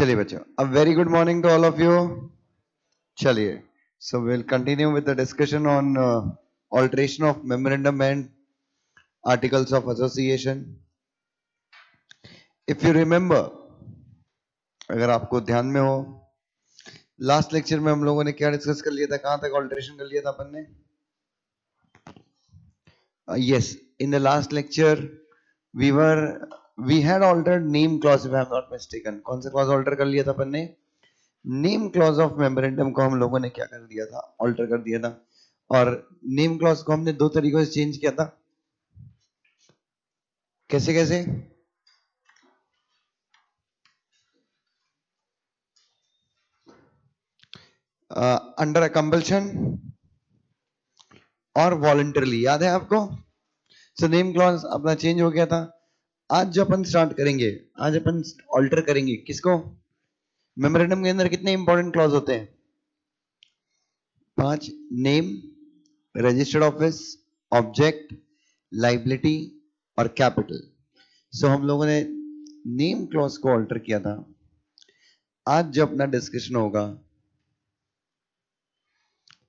चलिए बच्चों, a very good morning to all of you. चलिए, so we'll continue with the discussion on alteration of memorandum and articles of association. If you remember, अगर आपको ध्यान में हो, last lecture में हम लोगों ने क्या डिस्कस कर लिया था, कहां तक ऑल्टरेशन कर लिया था अपन ने? Yes, in the last lecture we had altered name clause if I am not mistaken. कौन सा clause alter कर लिया था अपन ने? नेम क्लॉज ऑफ मेमोरेंडम को हम लोगों ने क्या कर दिया था, ऑल्टर कर दिया था। और नेम क्लॉज को हमने दो तरीकों से चेंज किया था। कैसे कैसे? अंडर कंपल्शन और वॉलंटरली, याद है आपको? सो नेम क्लॉज अपना चेंज हो गया था। आज जो अपन स्टार्ट करेंगे, आज अपन ऑल्टर करेंगे किसको? मेमोरेंडम के अंदर कितने इंपॉर्टेंट क्लॉज होते हैं? 5। Name, registered office, object, liability और कैपिटल। सो हम लोगों ने नेम क्लॉज को ऑल्टर किया था। आज जो अपना डिस्कशन होगा,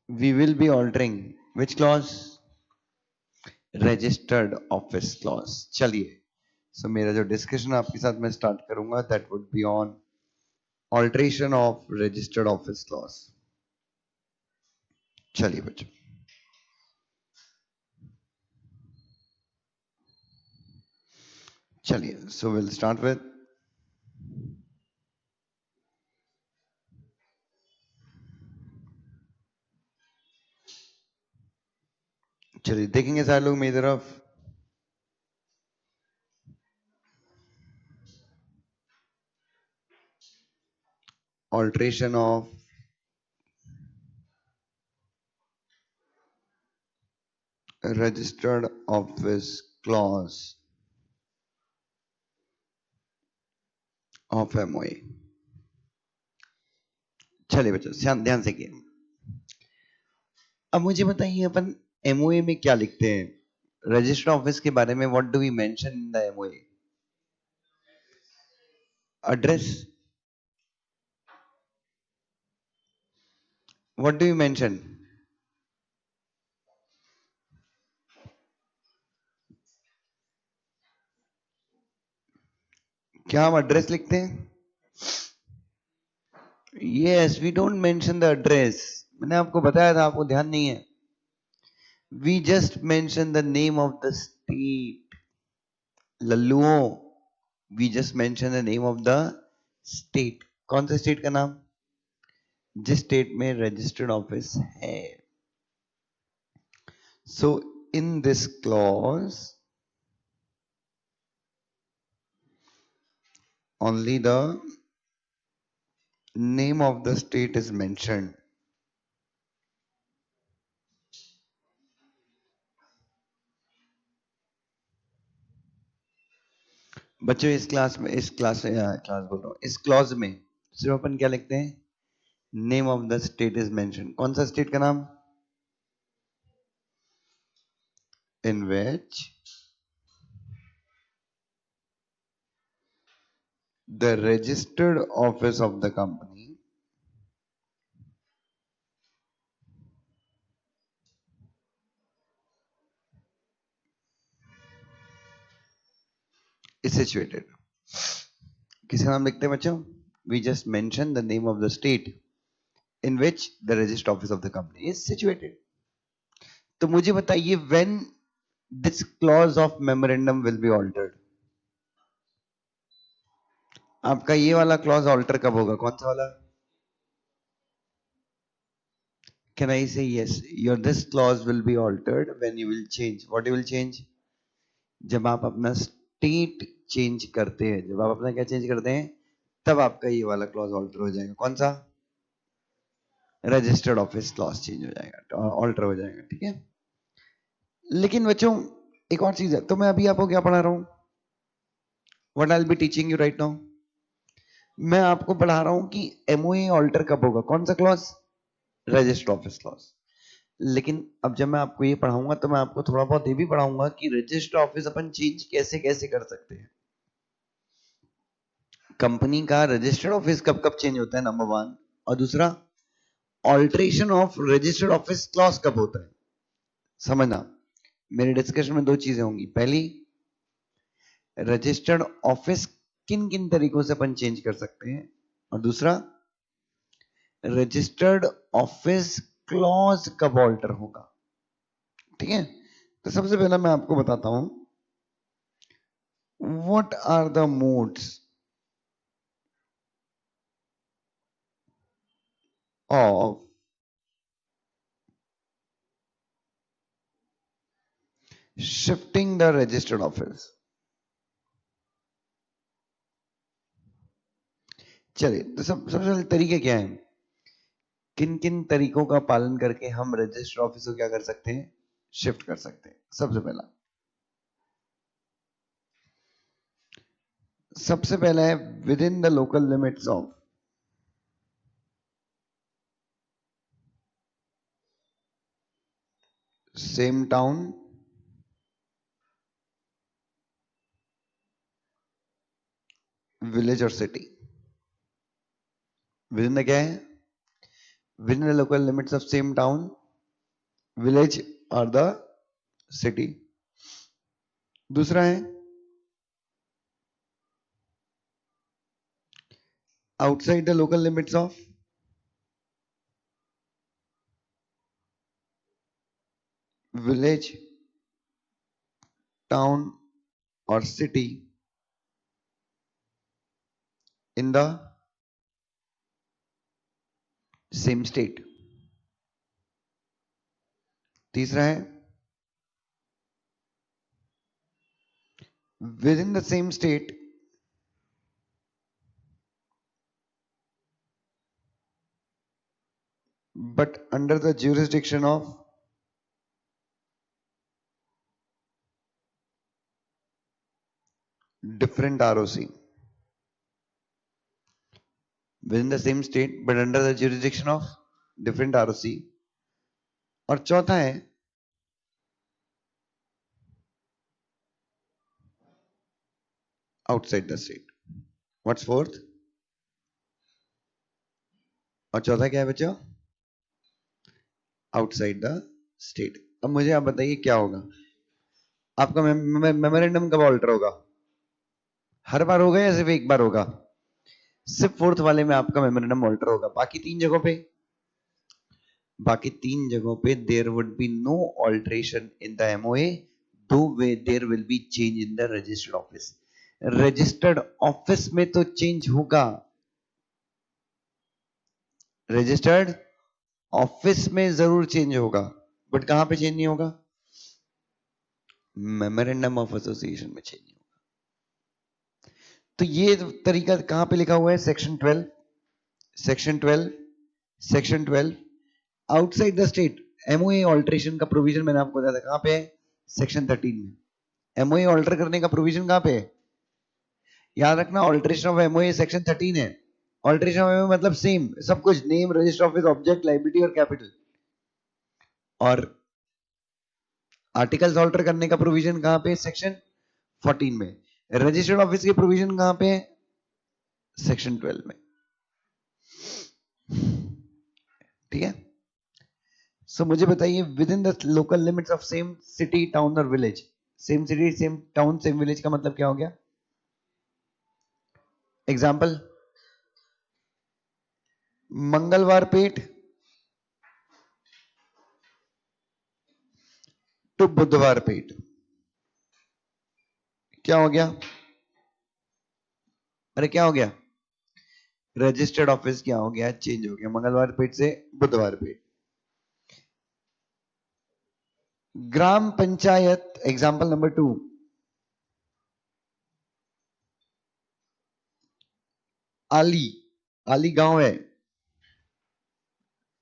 we will be altering which clause? Registered office clause. चलिए, सो मेरा जो डिस्कशन आपके साथ मैं स्टार्ट करूंगा, that would be on alteration of registered office clause. चलिए बच्चों, चलिए, सो विल स्टार्ट विद चलिए देखेंगे सारे लोग मेरी तरफ। Alteration of registered office clause of MOA. चलिए बच्चों, ध्यान से किए। अब मुझे बताइए, अपन एमओए में क्या लिखते हैं? रजिस्टर्ड ऑफिस के बारे में what do we mention in the MOA? Address. What do you mention? क्या हम एड्रेस लिखते हैं? Yes, we don't mention the address. मैंने आपको बताया था, आपको ध्यान नहीं है। We just mention the name of the state. लल्लुओं, we just mention the name of the state. कौन से स्टेट का नाम? जिस स्टेट में रजिस्टर्ड ऑफिस है। So in this clause only the name of the state is mentioned. बच्चों, इस क्लास बोल रहा हूँ, इस क्लॉज में सिर्फ अपन क्या लिखते हैं? Name of the state is mention. कौन सा स्टेट का नाम? In which the registered office of the company is situated. किसका नाम लिखते हैं बच्चों? We just mention the name of the state in which the registered office of the company is situated. तो मुझे बताइए, when this clause of memorandum will be altered? आपका ये वाला क्लॉज ऑल्टर कब होगा? कौन सा वाला? Can I say yes? Your this clause will be altered when you will change. What you will change? जब आप अपना स्टेट चेंज करते हैं, जब आप अपना क्या चेंज करते हैं, तब आपका ये वाला क्लॉज ऑल्टर हो जाएगा। कौन सा? रजिस्टर्ड ऑफिस क्लॉज चेंज हो जाएगा, ऑल्टर हो जाएगा। ठीक है, लेकिन बच्चों एक और चीज है। तो मैं अभी आपको क्या पढ़ा रहा हूं? What I will be teaching you right now? मैं आपको पढ़ा रहा हूं कि एमओए ऑल्टर कब होगा। कौन सा क्लॉज? Registered office clause. लेकिन अब जब मैं आपको ये पढ़ाऊंगा तो मैं आपको थोड़ा बहुत ये भी पढ़ाऊंगा कि रजिस्टर ऑफिस अपन चेंज कैसे कैसे कर सकते हैं। कंपनी का रजिस्टर्ड ऑफिस कब कब चेंज होता है, नंबर वन। और दूसरा, alteration of registered office clause कब होता है। समझना, मेरे डिस्कशन में दो चीजें होंगी। पहली, रजिस्टर्ड ऑफिस किन किन तरीकों से अपन चेंज कर सकते हैं, और दूसरा, रजिस्टर्ड ऑफिस क्लॉज कब ऑल्टर होगा। ठीक है, तो सबसे पहला मैं आपको बताता हूं, what are the modes of shifting the registered office. चलिए, तो सबसे पहले तरीके क्या हैं, किन किन तरीकों का पालन करके हम रजिस्टर्ड ऑफिस को क्या कर सकते हैं, शिफ्ट कर सकते हैं। सबसे पहला है within the local limits of same town, village और सिटी। विद इन द क्या है, within the local limits of same town, village और द सिटी। दूसरा है outside the local limits of village, town और city in the same state. तीसरा है within the same state but under the jurisdiction of different ROC, within the same state but under the jurisdiction of different ROC। और चौथा है outside the state। What's fourth? और चौथा क्या है बच्चों, आउटसाइड द स्टेट। अब मुझे आप बताइए क्या होगा, आपका मेमोरेंडम कब ऑल्टर होगा, हर बार होगा या सिर्फ एक बार होगा। सिर्फ फोर्थ वाले में आपका मेमोरेंडम ऑल्टर होगा, बाकी तीन जगहों पे there would be no alteration in the MOA, दो वे there will be change in the registered office. Registered office में तो चेंज होगा, रजिस्टर्ड ऑफिस में जरूर चेंज होगा, बट कहां पे चेंज नहीं होगा, मेमोरेंडम ऑफ एसोसिएशन में चेंज होगा। तो ये तरीका कहां पे लिखा हुआ है, section 12 outside the state MOA alteration का प्रोविजन मैंने आपको बताया था, कहां पे है, सेक्शन 13 में। एमओए ऑल्टर करने का प्रोविजन कहां पे है, याद रखना, ऑल्ट्रेशन ऑफ एमओए सेक्शन 13 है। ऑल्ट्रेशन ऑफ एमओए मतलब सेम सब कुछ, name, register office, object, liability और कैपिटल। और आर्टिकल्स ऑल्टर करने का प्रोविजन कहां पे, सेक्शन 14 में। रजिस्टर्ड ऑफिस के प्रोविजन कहां पे, सेक्शन 12 में। ठीक है, सो मुझे बताइए, within the local limits of same city, town और village. Same city, same town, same village का मतलब क्या हो गया, एग्जाम्पल, मंगलवार पेट टू बुधवार पेट, क्या हो गया, अरे क्या हो गया, रजिस्टर्ड ऑफिस क्या हो गया, चेंज हो गया, मंगलवार पेट से बुधवार पेट। ग्राम पंचायत, एग्जाम्पल नंबर 2, आली, आली गांव है,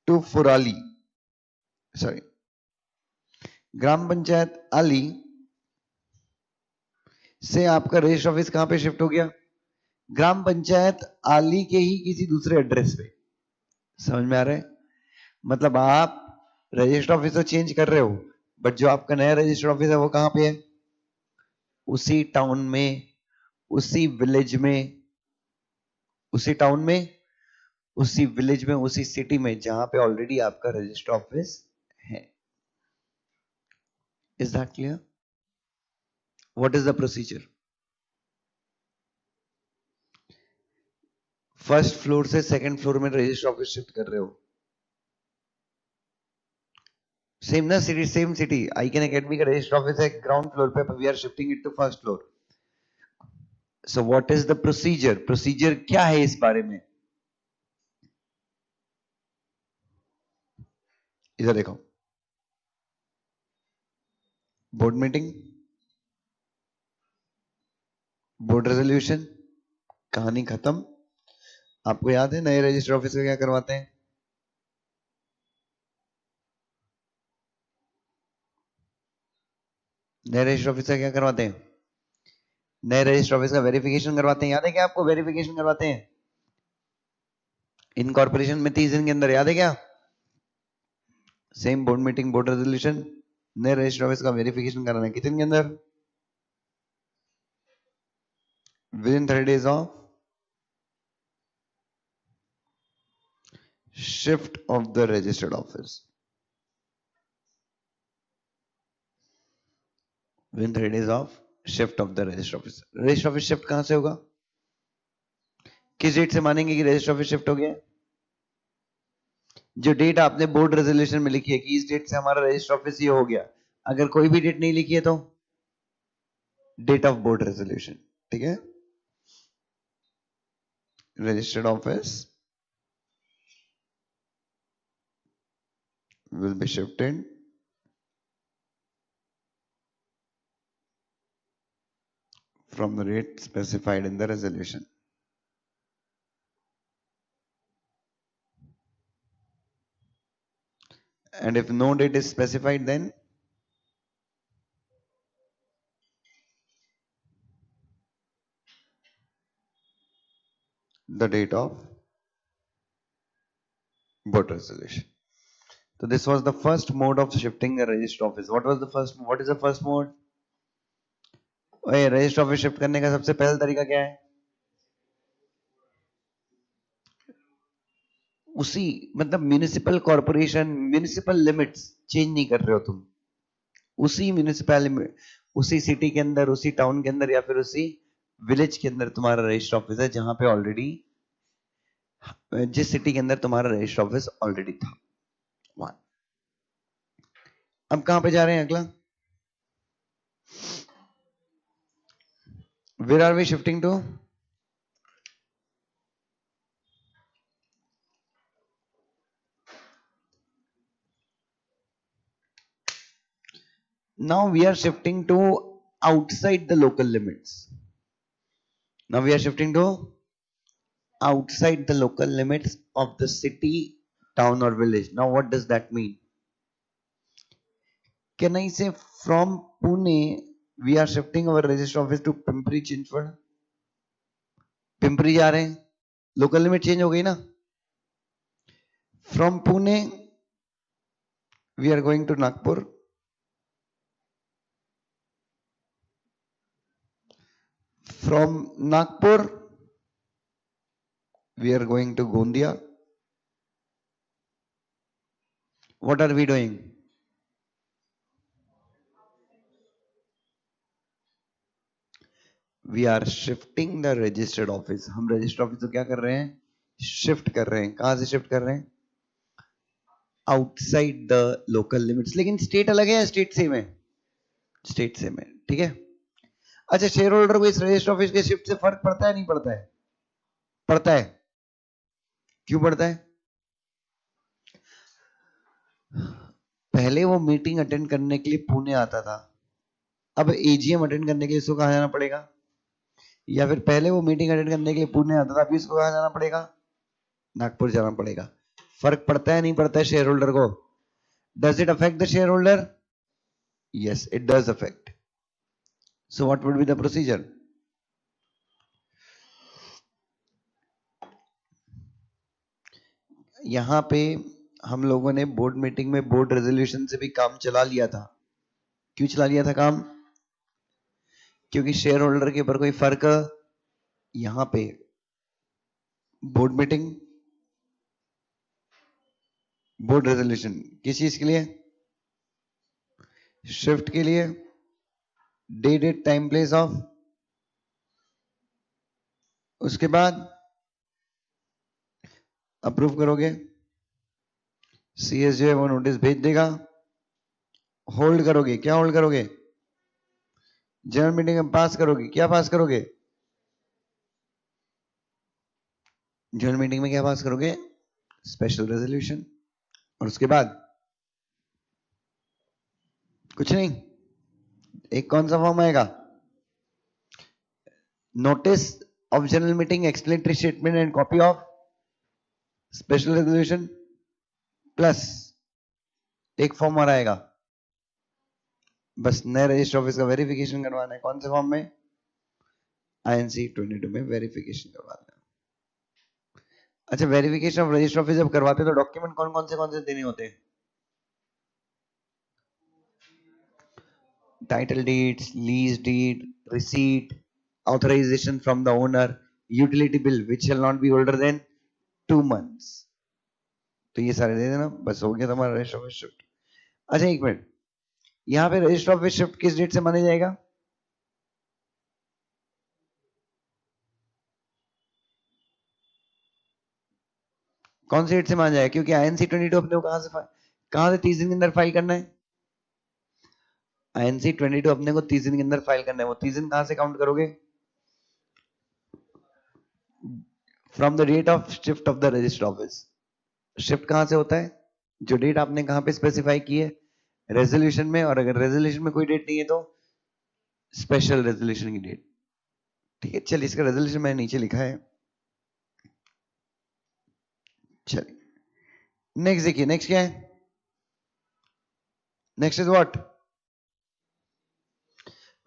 टू फुराली, सॉरी, ग्राम पंचायत आली से आपका रजिस्टर ऑफिस कहां पे शिफ्ट हो गया, ग्राम पंचायत आली के ही किसी दूसरे एड्रेस पे। समझ में आ रहा है, मतलब आप रजिस्टर ऑफिस तो चेंज कर रहे हो, बट जो आपका नया रजिस्टर ऑफिस है वो कहां पे है, उसी टाउन में, उसी विलेज में, उसी टाउन में, उसी विलेज में, उसी सिटी में जहां पे ऑलरेडी आपका रजिस्टर ऑफिस है. Is that clear? What is the procedure? First floor से सेकंड फ्लोर में रजिस्टर ऑफिस शिफ्ट कर रहे हो. सेम ना, city same city. I can academy का रजिस्टर ऑफिस है ग्राउंड फ्लोर पे, we are shifting it to first floor. So what is the procedure? Procedure क्या है इस बारे में? इधर देखो, बोर्ड मीटिंग, बोर्ड रेजोल्यूशन, कहानी खत्म. आपको याद है नए रजिस्टर ऑफिस का क्या करवाते हैं? नए रजिस्टर ऑफिस का क्या करवाते हैं? नए रजिस्टर ऑफिस का वेरिफिकेशन करवाते हैं. याद है क्या आपको? वेरिफिकेशन करवाते हैं इनकॉर्पोरेशन में 30 दिन के अंदर. याद है क्या? Same board meeting, board resolution, नए रजिस्टर ऑफिस का वेरिफिकेशन कराना है कितने दिन के अंदर? With in 30 days of shift of the registered office. With in 30 days of shift of the register office. Register office shift कहां से होगा? किस डेट से मानेंगे कि रजिस्टर ऑफिस शिफ्ट हो गया? जो डेट आपने बोर्ड रेजोल्यूशन में लिखी है कि इस डेट से हमारा रजिस्टर ऑफिस ये हो गया. अगर कोई भी डेट नहीं लिखी है तो डेट ऑफ बोर्ड रेजोल्यूशन. ठीक है? Registered office will be shifted from the date specified in the resolution. And if no date is specified, then the date of board resolution. So this was the first mode of shifting the register office. What was the first? What is the first mode? Register office shift करने का सबसे पहला तरीका क्या है? उसी मतलब municipal corporation, municipal limits change नहीं कर रहे हो तुम. उसी म्यूनिसिपैलिटी में, उसी सिटी के अंदर, उसी टाउन के अंदर, या फिर उसी विलेज के अंदर तुम्हारा रजिस्टर ऑफिस है जहां पे ऑलरेडी, जिस सिटी के अंदर तुम्हारा रजिस्टर ऑफिस ऑलरेडी था. वन. अब कहां पे जा रहे हैं अगला? Where are we shifting to? Now we are shifting to outside the local limits. Now we are shifting to outside the local limits of the city, town or village. Now what does that mean? Can I say from Pune we are shifting our register office to Pimpri Chinchwad? Pimpri जा रहे हैं, local limit change हो गई ना. From Pune we are going to Nagpur. From Nagpur we are going to Gondia. What are we doing? We are shifting the registered office. हम registered office को क्या कर रहे हैं? शिफ्ट कर रहे हैं. कहां से शिफ्ट कर रहे हैं? Outside the local limits. लेकिन स्टेट अलग है या स्टेट सेम है? स्टेट सेम है. ठीक है. अच्छा, शेयर होल्डर को इस रजिस्टर ऑफिस के शिफ्ट से फर्क पड़ता है नहीं पड़ता है? पड़ता है. क्यों पड़ता है? पहले वो मीटिंग अटेंड करने के लिए पुणे आता था, अब एजीएम अटेंड करने के लिए इसको कहां जाना पड़ेगा? या फिर पहले वो मीटिंग अटेंड करने के लिए पुणे आता था, अभी इसको कहां जाना पड़ेगा? नागपुर जाना पड़ेगा. फर्क पड़ता है नहीं पड़ता है शेयर होल्डर को? Does it affect the share holder? Yes, it does affect. So what would be the procedure? यहां पे हम लोगों ने बोर्ड मीटिंग में बोर्ड रेजोल्यूशन से भी काम चला लिया था. क्यों चला लिया था काम? क्योंकि शेयर होल्डर के ऊपर कोई फर्क यहां पे बोर्ड मीटिंग, बोर्ड रेजोल्यूशन किस चीज के लिए? शिफ्ट के लिए, डेट टाइम प्लेस ऑफ, उसके बाद अप्रूव करोगे, सीएस जो है वो नोटिस भेज देगा, होल्ड करोगे, क्या होल्ड करोगे? जनरल मीटिंग में पास करोगे, क्या पास करोगे? जनरल मीटिंग में क्या पास करोगे? Special resolution. और उसके बाद कुछ नहीं, एक कौन सा फॉर्म आएगा? Notice of general meeting, explanatory statement and copy of special resolution, plus एक फॉर्म और आएगा, बस नए रजिस्टर ऑफिस का वेरिफिकेशन करवाना है। कौन से फॉर्म में? INC 22 में वेरिफिकेशन करवाना है। अच्छा, वेरिफिकेशन ऑफ रजिस्टर ऑफिस जब करवाते हैं तो डॉक्यूमेंट कौन से देने होते हैं? Title deeds, lease deed, receipt, authorization from the owner, utility bill which shall not be older than 2 months। तो ये सारे दे देना, बस हो गया तुम्हारा रजिस्टर ऑफिस शिफ्ट। अच्छा एक मिनट, यहाँ पे रजिस्टर ऑफिस शिफ्ट किस डेट से माना जाएगा? कौन सी डेट से माना जाएगा? क्योंकि INC 22 अपने को कहां से 30 दिन के अंदर फाइल करना है? INC 22 अपने को 30 दिन के अंदर फाइल करना है। वो 30 दिन कहां से काउंट करोगे? From the date of shift of the register office. Shift कहां से होता है? जो डेट आपने कहां पे स्पेसिफाई की है? रेजोल्यूशन में। और अगर रेजोल्यूशन में कोई डेट नहीं है तो स्पेशल रेजोल्यूशन की डेट। ठीक है, चलिए इसका रेजोल्यूशन मैंने नीचे लिखा है। चलिए नेक्स्ट देखिए, नेक्स्ट क्या है? Next is what?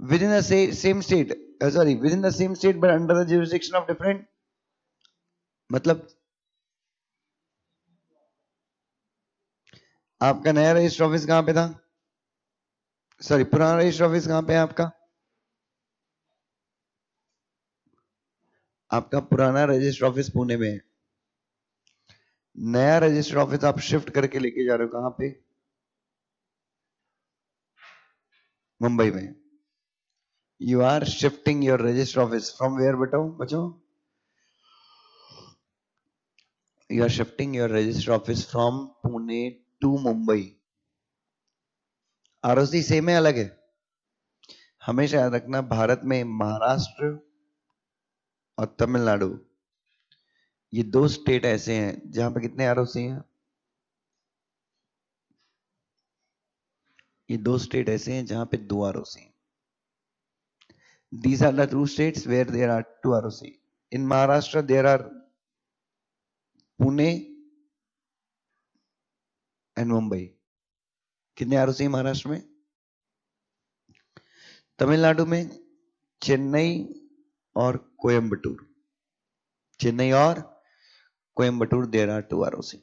With in the same state, sorry, with in the same state but under the jurisdiction of different. मतलब आपका नया रजिस्टर ऑफिस कहां पे था? सॉरी, पुराना रजिस्टर ऑफिस कहां पे है आपका? आपका पुराना रजिस्टर ऑफिस पुणे में है। नया रजिस्टर ऑफिस आप शिफ्ट करके लेके जा रहे हो कहां पे? मुंबई में। You are shifting your register office from where? बताओ बच्चों। You are shifting your register office from Pune to Mumbai. ROC same है, अलग है? हमेशा याद रखना, भारत में महाराष्ट्र और तमिलनाडु, ये दो स्टेट ऐसे हैं जहां पे कितने आरओसी हैं? ये दो स्टेट ऐसे हैं जहां पे 2 आरओसी हैं। These are the two states where there are 2 ROC। In Maharashtra there are Pune and Mumbai। कितने आरओसी महाराष्ट्र में? तमिलनाडु में चेन्नई और कोयम्बटूर। चेन्नई और कोयम्बटूर, देयर आर 2 आरओसी।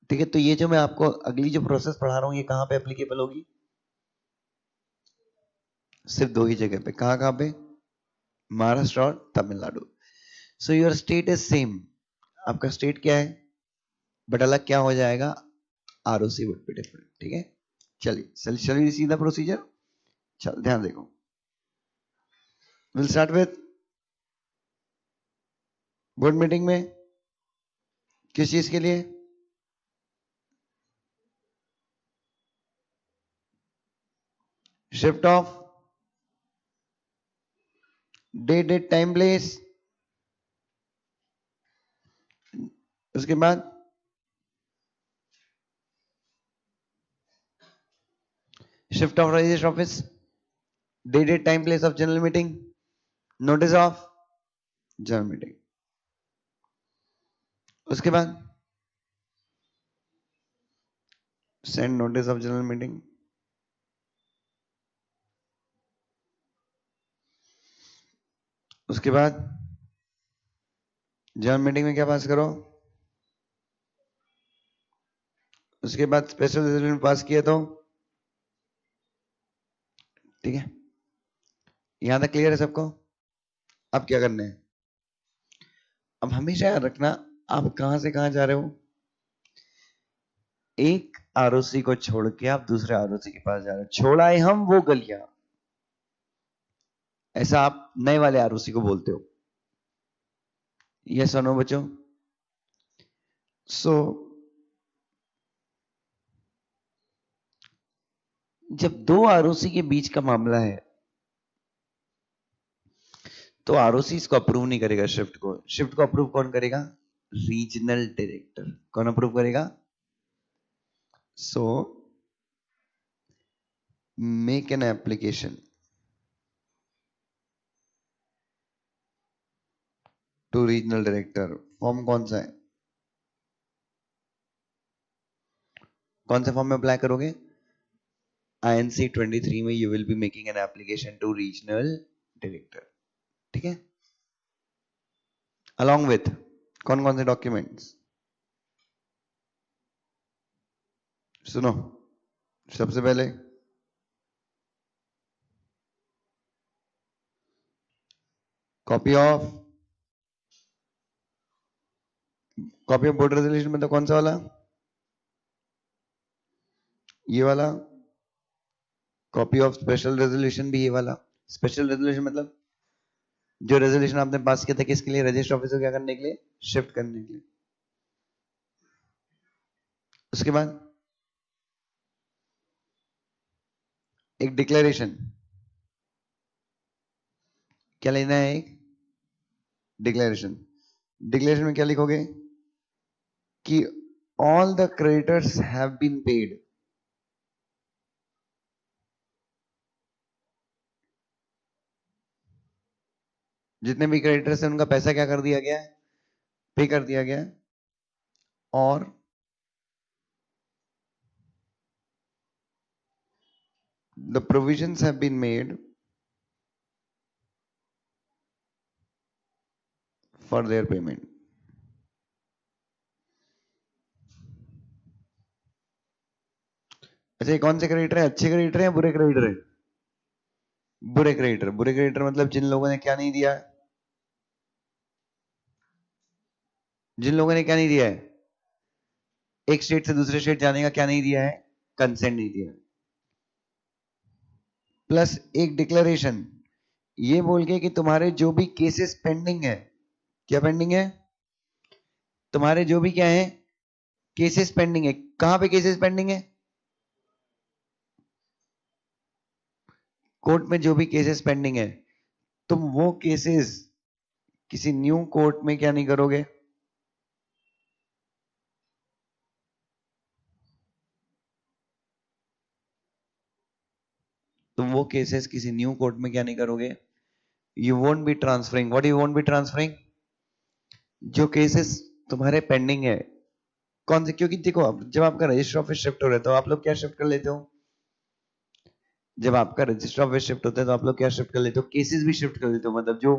ठीक है, तो ये जो मैं आपको अगली जो प्रोसेस पढ़ा रहा हूं ये कहां पे एप्लीकेबल होगी? सिर्फ 2 ही जगह पे। कहां कहां पे? महाराष्ट्र और Tamil Nadu. So your state is same. आपका स्टेट क्या है बट अलग क्या हो जाएगा? ROC would be different. ठीक है, चलिए चलिए सीधा प्रोसीजर। चल ध्यान देखो, will start with board meeting में किस चीज के लिए? Shift of, date time place, उसके बाद shift of register office, date time place of general meeting, notice of general meeting, उसके बाद send notice of general meeting, उसके बाद जनरल मीटिंग में क्या पास करो, उसके बाद स्पेशल रेजोल्यूशन पास किया तो ठीक है। यहां तक क्लियर है सबको? अब क्या करना है? अब हमेशा याद रखना, आप कहां से कहां जा रहे हो। एक आरओसी को छोड़ के आप दूसरे आरओसी के पास जा रहे हो, छोड़ाए हम वो गलियां, ऐसा आप नए वाले आरओसी को बोलते हो। ये सुनो बच्चों, सो जब दो आरओसी के बीच का मामला है तो आरओसी इसको अप्रूव नहीं करेगा, शिफ्ट को अप्रूव कौन करेगा, रीजनल डायरेक्टर। कौन अप्रूव करेगा, so make an application to regional director. Form कौन सा है, कौन से फॉर्म में अप्लाई करोगे, INC 23 में you will be making an application to regional director, ठीक है। अलॉन्ग विथ कौन कौन से डॉक्यूमेंट्स, सुनो, सबसे पहले कॉपी ऑफ बोर्ड रेजोल्यूशन, मतलब कौन सा वाला, ये वाला। कॉपी ऑफ स्पेशल रेजोल्यूशन भी ये वाला। स्पेशल रेजोल्यूशन मतलब जो रेजोल्यूशन आपने पास किया था किसके लिए, रजिस्टर ऑफिस को क्या करने के लिए, शिफ्ट करने के लिए। उसके बाद एक डिक्लेरेशन, क्या लेना है, एक डिक्लेरेशन। डिक्लेरेशन में क्या लिखोगे कि all the creditors have been paid. जितने भी क्रेडिटर्स हैं उनका पैसा क्या कर दिया गया है, पे कर दिया गया है। और the provisions have been made for their payment। अच्छा, ये कौन से क्रेडिटर है, अच्छे क्रेडिटर है या बुरे क्रेडिटर है, बुरे क्रेडिटर। बुरे क्रेडिटर मतलब जिन लोगों ने क्या नहीं दिया है, जिन लोगों ने क्या नहीं दिया है, एक स्टेट से दूसरे स्टेट जाने का क्या नहीं दिया है, कंसेंट नहीं दिया है। प्लस एक डिक्लेरेशन ये बोल के कि तुम्हारे जो भी केसेस पेंडिंग है, क्या पेंडिंग है, तुम्हारे जो भी क्या है केसेस पेंडिंग है, कहां पे केसेस पेंडिंग है, कोर्ट में जो भी केसेस पेंडिंग है, तुम वो केसेस किसी न्यू कोर्ट में क्या नहीं करोगे, तुम वो केसेस किसी न्यू कोर्ट में क्या नहीं करोगे, you won't be transferring. What you won't be transferring, जो केसेस तुम्हारे पेंडिंग है, कौन से, क्योंकि देखो अब जब आपका रजिस्टर ऑफिस शिफ्ट हो रहा है तो आप लोग क्या शिफ्ट कर लेते हो, जब आपका रजिस्टर ऑफिस शिफ्ट होता है तो आप लोग क्या शिफ्ट कर लेते हो, केसेस भी शिफ्ट कर लेते हो। मतलब जो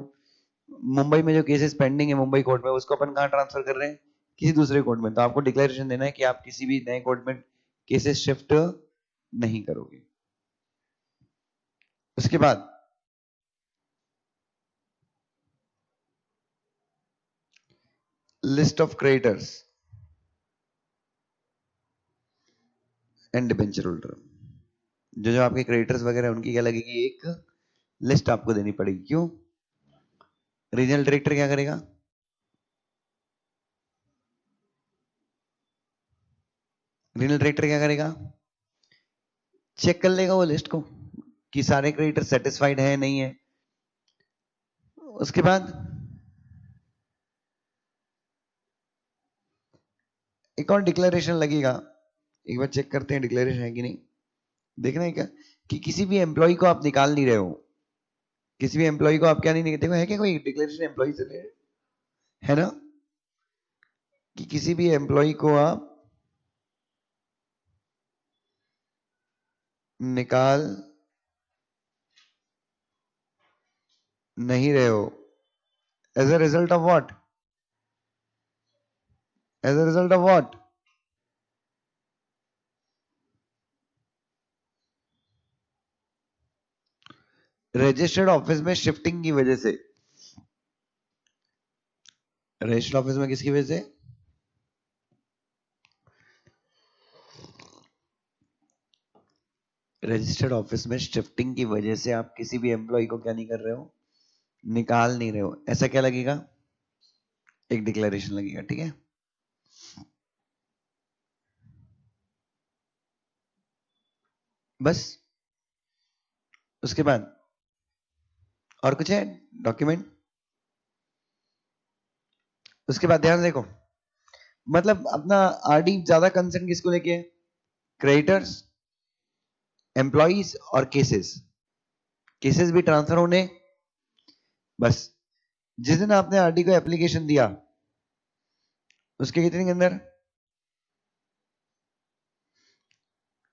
मुंबई में जो केसेस पेंडिंग है मुंबई कोर्ट में, उसको अपन कहाँ ट्रांसफर कर रहे हैं, किसी दूसरे कोर्ट में। तो आपको डिक्लेरेशन देना है कि आप किसी भी नए कोर्ट में केसेस शिफ्ट नहीं करोगे। उसके बाद list of creditors and debenture holder, जो जो आपके क्रेडिटर्स वगैरह उनकी क्या लगेगी, एक लिस्ट आपको देनी पड़ेगी। क्यों, रीजनल डायरेक्टर क्या करेगा, रीजनल डायरेक्टर क्या करेगा, चेक कर लेगा वो लिस्ट को कि सारे क्रेडिटर सेटिस्फाइड है नहीं है। उसके बाद एक और डिक्लेरेशन लगेगा, एक बार चेक करते हैं डिक्लेरेशन है कि नहीं। देखना है क्या कि किसी भी एम्प्लॉय को आप निकाल नहीं रहे हो, किसी भी एम्प्लॉय को आप क्या नहीं, देखो है क्या कोई डिक्लेरेशन एम्प्लॉय से ले, है ना, कि किसी भी एम्प्लॉय को आप निकाल नहीं रहे हो, as a result of what, as a result of what, registered office में शिफ्टिंग की वजह से। रजिस्टर्ड ऑफिस में किसकी वजह से? रजिस्टर्ड ऑफिस में शिफ्टिंग की वजह से आप किसी भी एम्प्लॉय को क्या नहीं कर रहे हो, निकाल नहीं रहे हो। ऐसा क्या लगेगा? एक डिक्लेरेशन लगेगा, ठीक है। बस उसके बाद और कुछ है डॉक्यूमेंट? उसके बाद ध्यान देखो, मतलब अपना आरडी ज्यादा कंसर्न किसको लेके है? क्रेडिटर्स, एम्प्लॉइज और केसेस। केसेस भी ट्रांसफर होने। बस जिस दिन आपने आरडी को एप्लीकेशन दिया उसके कितने के अंदर,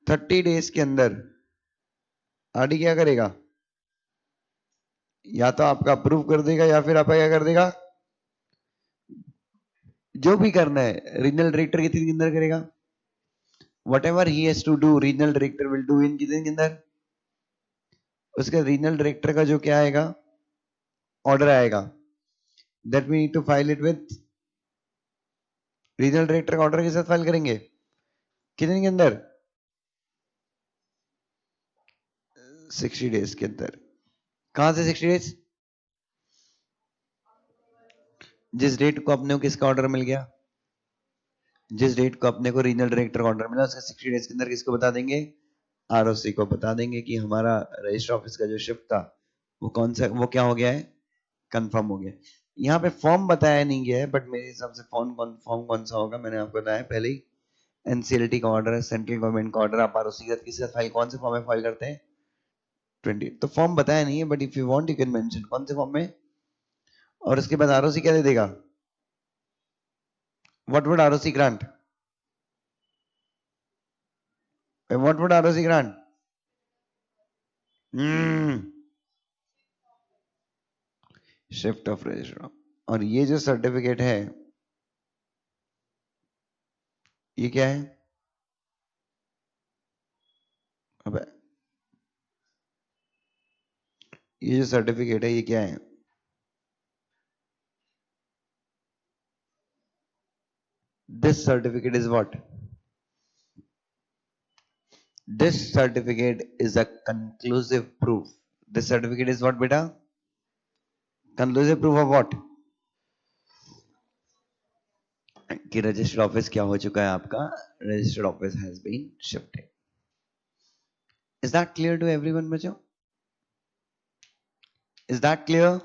30 डेज के अंदर आरडी क्या करेगा? या तो आपका अप्रूव कर देगा या फिर आपका क्या कर देगा, जो भी करना है रीजनल डायरेक्टर कितने के अंदर करेगा? whatever he has to do regional director will do in कितने के अंदर? उसका रीजनल डायरेक्टर का जो क्या आएगा, ऑर्डर आएगा, that we need to file it with regional director का ऑर्डर के साथ फाइल करेंगे कितने के अंदर? 60 डेज के अंदर। कहां से 60 डेज? जिस डेट को अपने को किसका ऑर्डर मिल गया, जिस डेट को अपने को रीजनल डायरेक्टर का ऑर्डर मिला उसके 60 डेज के अंदर किसको बता देंगे? आरओसी को बता देंगे कि हमारा रजिस्टर ऑफिस का जो शिफ्ट था वो कौन सा, वो क्या हो गया है, कंफर्म हो गया। यहाँ पे फॉर्म बताया नहीं गया है, बट मेरे हिसाब से फॉर्म कौन सा होगा, मैंने आपको बताया पहले ही, एनसीएलटी का ऑर्डर है, सेंट्रल गवर्नमेंट का ऑर्डर। आप आरओसी के साथ किसी फाइल, कौन से फॉर्म में फाइल करते हैं? 20। तो फॉर्म बताया नहीं है, but if you want you can mention कौन से फॉर्म में। और उसके बाद आरओसी क्या दे देगा? What would ROC grant? What would ROC grant? Shift of register. और ये जो सर्टिफिकेट है ये क्या है? अबे ये जो सर्टिफिकेट है ये क्या है? This certificate is what? This certificate is a conclusive proof. This certificate is what बेटा? Conclusive proof of what? कि रजिस्टर्ड ऑफिस क्या हो चुका है आपका, registered office has been shifted. Is that clear to everyone बच्चों? Is that clear?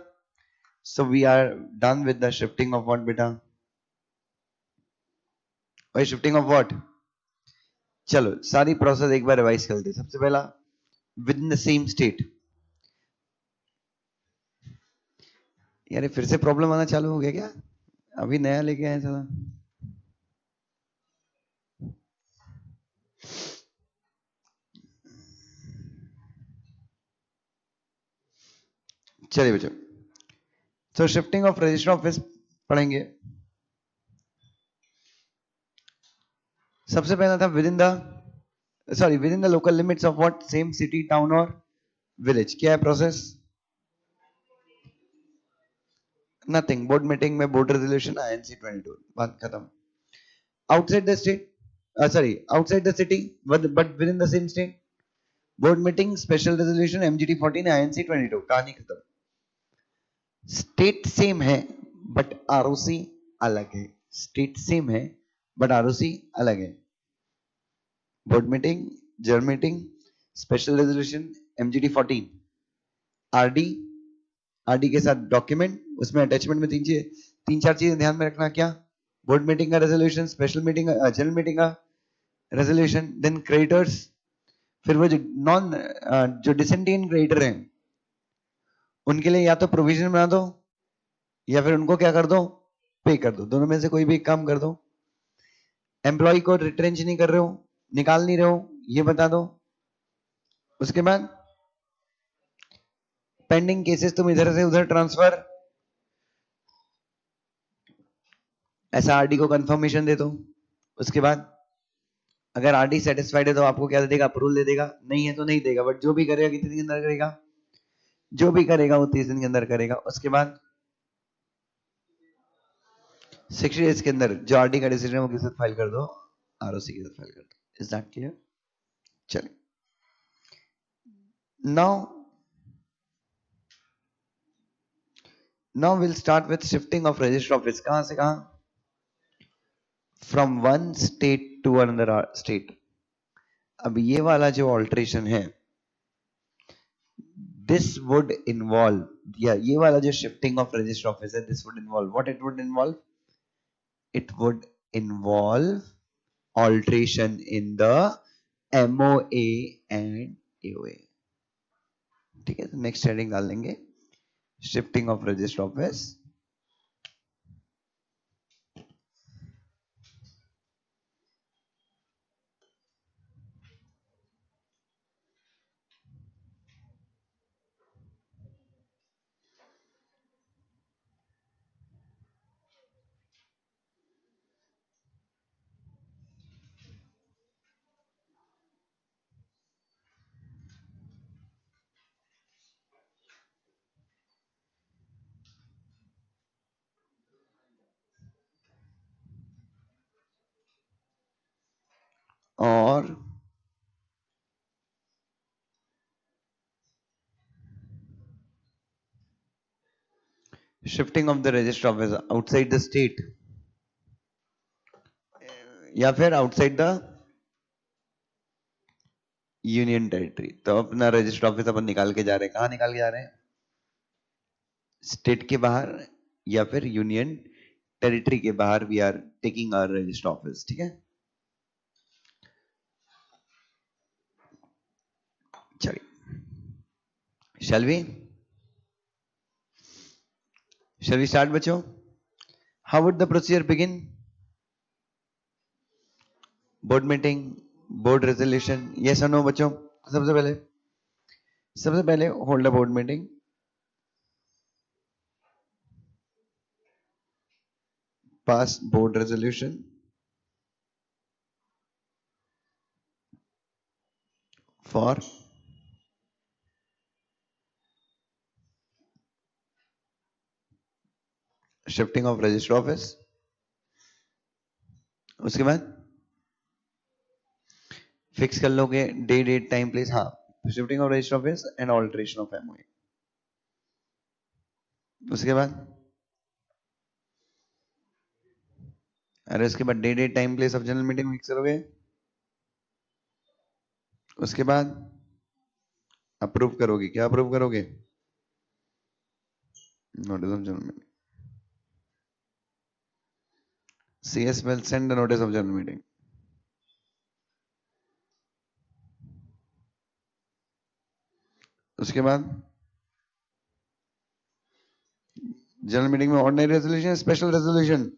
So we are done with the shifting of what beta? Why shifting of what? चलो सारी process एक बार रिवाइज कर लेते। सबसे पहला with in the same state. यार फिर से प्रॉब्लम आना चालू हो गया क्या? अभी नया लेके आए साला। चलिए बच्चों, तो शिफ्टिंग ऑफ रजिस्टर ऑफिस पढ़ेंगे। सबसे पहला था with in the local limits of what, same city, town और विलेज। क्या है प्रोसेस? नथिंग, बोर्ड मीटिंग में बोर्ड रेजोल्यूशन आईएनसी 22, बात खत्म। Outside the state, sorry outside the city but with in the same state, board meeting, special resolution, MGT 14, INC 22, कहानी खत्म। State same है but ROC अलग है। स्टेट सेम है but ROC अलग है। Board meeting, journal meeting, special resolution, MGT 14, RD, RD के साथ डॉक्यूमेंट, उसमें अटैचमेंट में तीन चार चीजें ध्यान में रखना। क्या? बोर्ड मीटिंग का resolution, special meeting, general meeting का रेजोल्यूशन, देन क्रेडिटर्स। फिर वो जो डिसेंटियन क्रेडिटर हैं उनके लिए या तो प्रोविजन बना दो या फिर उनको क्या कर दो, पे कर दो। दोनों में से कोई भी एक काम कर दो। एम्प्लॉय को रिट्रेंच नहीं कर रहे हो, निकाल नहीं रहे हो, ये बता दो। उसके बाद पेंडिंग केसेस तुम इधर से उधर ट्रांसफर, ऐसा आरडी को कंफर्मेशन दे दो। उसके बाद अगर आरडी सेटिस्फाइड है तो आपको क्या दे देगा, अप्रूवल दे देगा, नहीं है तो नहीं देगा, बट जो भी करेगा कितने दिन के अंदर करेगा, जो भी करेगा वो 30 दिन के अंदर करेगा। उसके बाद 60 डेज के अंदर जो आरटी का डिसीजन है वो किसके साथ फाइल कर दो, आरओसी के साथ फाइल कर दो। Is that clear? चलिए now will start with shifting of register office. कहां से कहां? From one state to another state. अब ये वाला जो ऑल्ट्रेशन है, this would involve, yeah, ये वाला जो shifting of register office है, this would involve what? It would involve, it would involve alteration in the MOA and AOA। ठीक है, तो नेक्स्ट हेडिंग डाल देंगे शिफ्टिंग ऑफ रजिस्टर ऑफिस। और shifting of the register office outside the state या फिर outside the union territory. तो अपना रजिस्टर ऑफिस अपन निकाल के जा रहे हैं, कहां निकाल के जा रहे हैं? स्टेट के बाहर या फिर यूनियन टेरिटरी के बाहर। We are taking our register office. ठीक है, चलिए shall we start बच्चों? How would the procedure begin? Board meeting, board resolution, yes और नो बच्चों? सबसे पहले hold a board meeting, pass board resolution for shifting of register office. उसके बाद फिक्स कर लोगे डे डेट टाइम प्लेस। हाँ, shifting of register office and alteration of MOA. उसके बाद अरे उसके बाद day date time place of general meeting fix करोगे। उसके बाद अप्रूव करोगे। क्या अप्रूव करोगे? Notice of general meeting. CS will send a notice of general meeting। उसके बाद जनरल मीटिंग में ऑर्डिनरी रेजोल्यूशन, स्पेशल रेजोल्यूशन।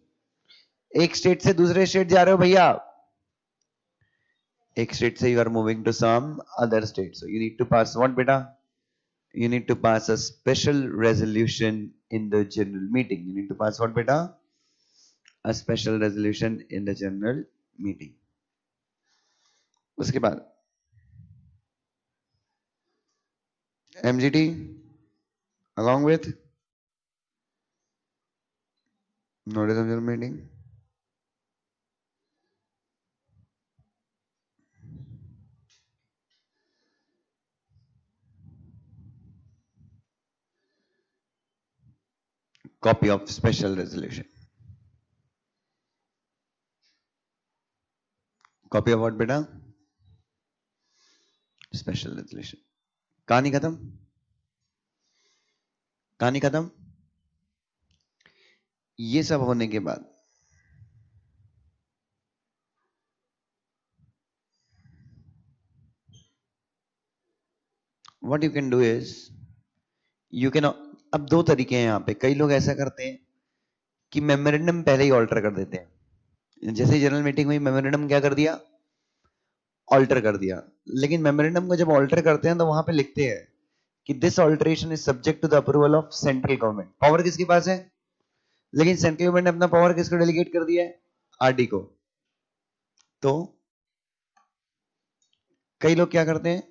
एक स्टेट से दूसरे स्टेट जा रहे हो भैया, एक स्टेट से you are moving to some other state, so you need to pass what बेटा? You need to pass a special resolution in the general meeting। You need to pass what beta? A special resolution in the general meeting। उसके बाद MGT along with notice of general meeting, copy of special resolution। copy of what बेटा? Special resolution. कहानी खत्म, कहानी खत्म। ये सब होने के बाद what you can do is you can, अब दो तरीके हैं यहाँ पे। कई लोग ऐसा करते हैं कि मेमोरेंडम पहले ही ऑल्टर कर देते हैं। जैसे जनरल मीटिंग हुई, मेमोरेंडम क्या कर दिया? ऑल्टर कर दिया। लेकिन मेमोरेंडम को जब ऑल्टर करते हैं तो वहां पे लिखते हैं कि this alteration is subject to the approval of central government. Power किसके पास है? लेकिन सेंट्रल गवर्नमेंट ने अपना पावर किसको डेलीगेट कर दिया है? आरडी को। तो कई लोग क्या करते हैं,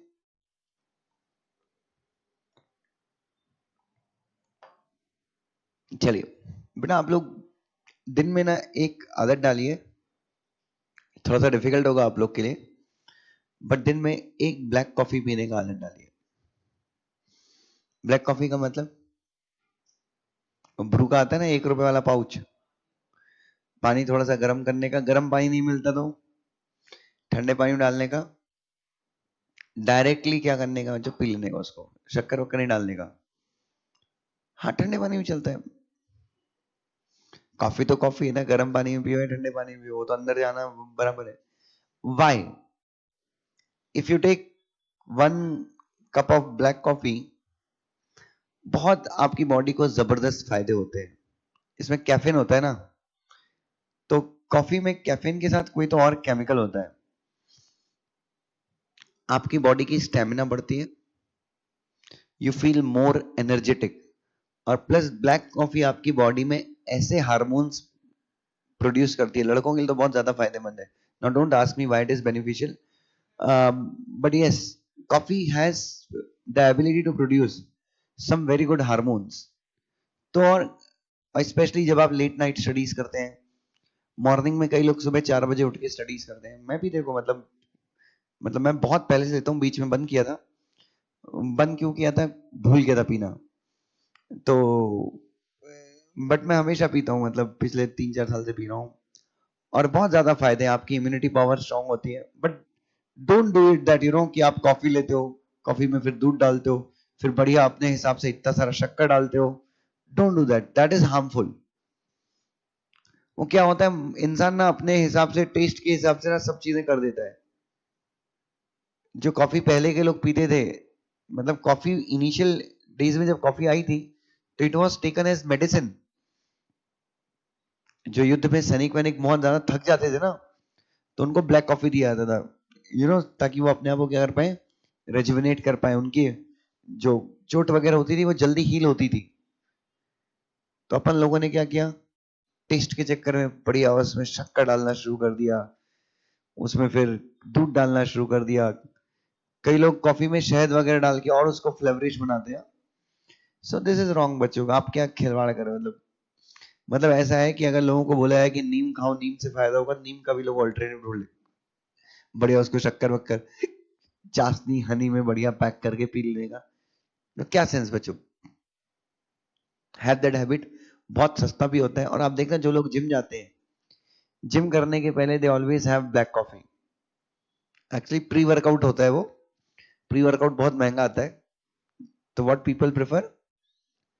चलिए बेटा आप लोग दिन में ना एक आदत डालिए, थोड़ा सा डिफिकल्ट होगा आप लोग के लिए, बट दिन में एक ब्लैक कॉफी पीने का आदत डालिए। ब्लैक कॉफी का मतलब ब्रू का आता है ना, 1 रुपए वाला पाउच, पानी थोड़ा सा गर्म करने का, गर्म पानी नहीं मिलता तो ठंडे पानी में डालने का, डायरेक्टली क्या करने का, जो पी लेने का, उसको शक्कर वक्कर नहीं डालने का। हाँ, ठंडे पानी में चलता है। कॉफी तो कॉफी है ना, गर्म पानी में पियो या ठंडे पानी में पियो, वो तो अंदर जाना बराबर है। Why, if you take 1 cup of black coffee, बहुत आपकी बॉडी को जबरदस्त फायदे होते हैं। इसमें कैफीन होता है ना, तो कॉफी में कैफीन के साथ कोई तो और केमिकल होता है, आपकी बॉडी की स्टेमिना बढ़ती है, यू फील मोर एनर्जेटिक, और प्लस ब्लैक कॉफी आपकी बॉडी में ऐसे हार्मोन्स प्रोड्यूस करती है, लड़कों के लिए तो बहुत ज्यादा फायदेमंद है। Now don't ask me why it is beneficial, but yes, coffee has the ability to produce some very good hormones. तो और स्पेशली जब आप लेट नाइट स्टडीज करते हैं, मॉर्निंग में कई लोग सुबह 4 बजे उठ के स्टडीज करते हैं, मैं भी देखो मतलब मैं बहुत पहले से लेता हूँ, बीच में बंद किया था। बंद क्यों किया था, भूल गया था पीना, तो बट मैं हमेशा पीता हूँ, मतलब पिछले 3-4 साल से पी रहा हूँ, और बहुत ज्यादा फायदे हैं, आपकी इम्यूनिटी पावर स्ट्रांग होती है। But don't do it that, कि आप कॉफी लेते हो, कॉफी में फिर दूध डालते हो, फिर बढ़िया अपने हिसाब से इतना सारा शक्कर डालते हो। Don't do that, that is harmful. वो क्या होता है, इंसान ना अपने हिसाब से, टेस्ट के हिसाब से ना सब चीजें कर देता है। जो कॉफी पहले के लोग पीते थे, मतलब कॉफी इनिशियल डेज में जब कॉफी आई थी, तो it was taken as medicine. जो युद्ध में सैनिक वैनिक बहुत ज्यादा थक जाते थे ना, तो उनको ब्लैक कॉफी दिया जाता था, ताकि वो अपने आप को क्या कर पाए, रेजुविनेट कर पाए, उनकी जो चोट वगैरह होती थी वो जल्दी हील होती थी। तो अपन लोगों ने क्या किया, टेस्ट के चक्कर में बढ़िया उसमें शक्कर डालना शुरू कर दिया, उसमें फिर दूध डालना शुरू कर दिया, कई लोग कॉफी में शहद वगैरह डाल के और उसको फ्लेवरिश बनाते हैं। सो दिस इज रॉन्ग बच्चों, आप क्या खिलवाड़ कर रहे हो, मतलब ऐसा है कि अगर लोगों को बोला है कि नीम खाओ, नीम से फायदा होगा, नीम का भी लोग ऑल्टरनेटिव ढूंढ ले, बढ़िया उसको शक्कर वक्कर, चाशनी हनी में बढ़िया पैक करके पी लेने का। तो क्या सेंस बच्चों, हैव दैट हैबिट। बहुत सस्ता भी होता है, और आप देखना जो लोग जिम जाते हैं, जिम करने के पहले they always have black coffee. Actually pre workout होता है वो, प्री वर्कआउट बहुत महंगा आता है, तो what people prefer,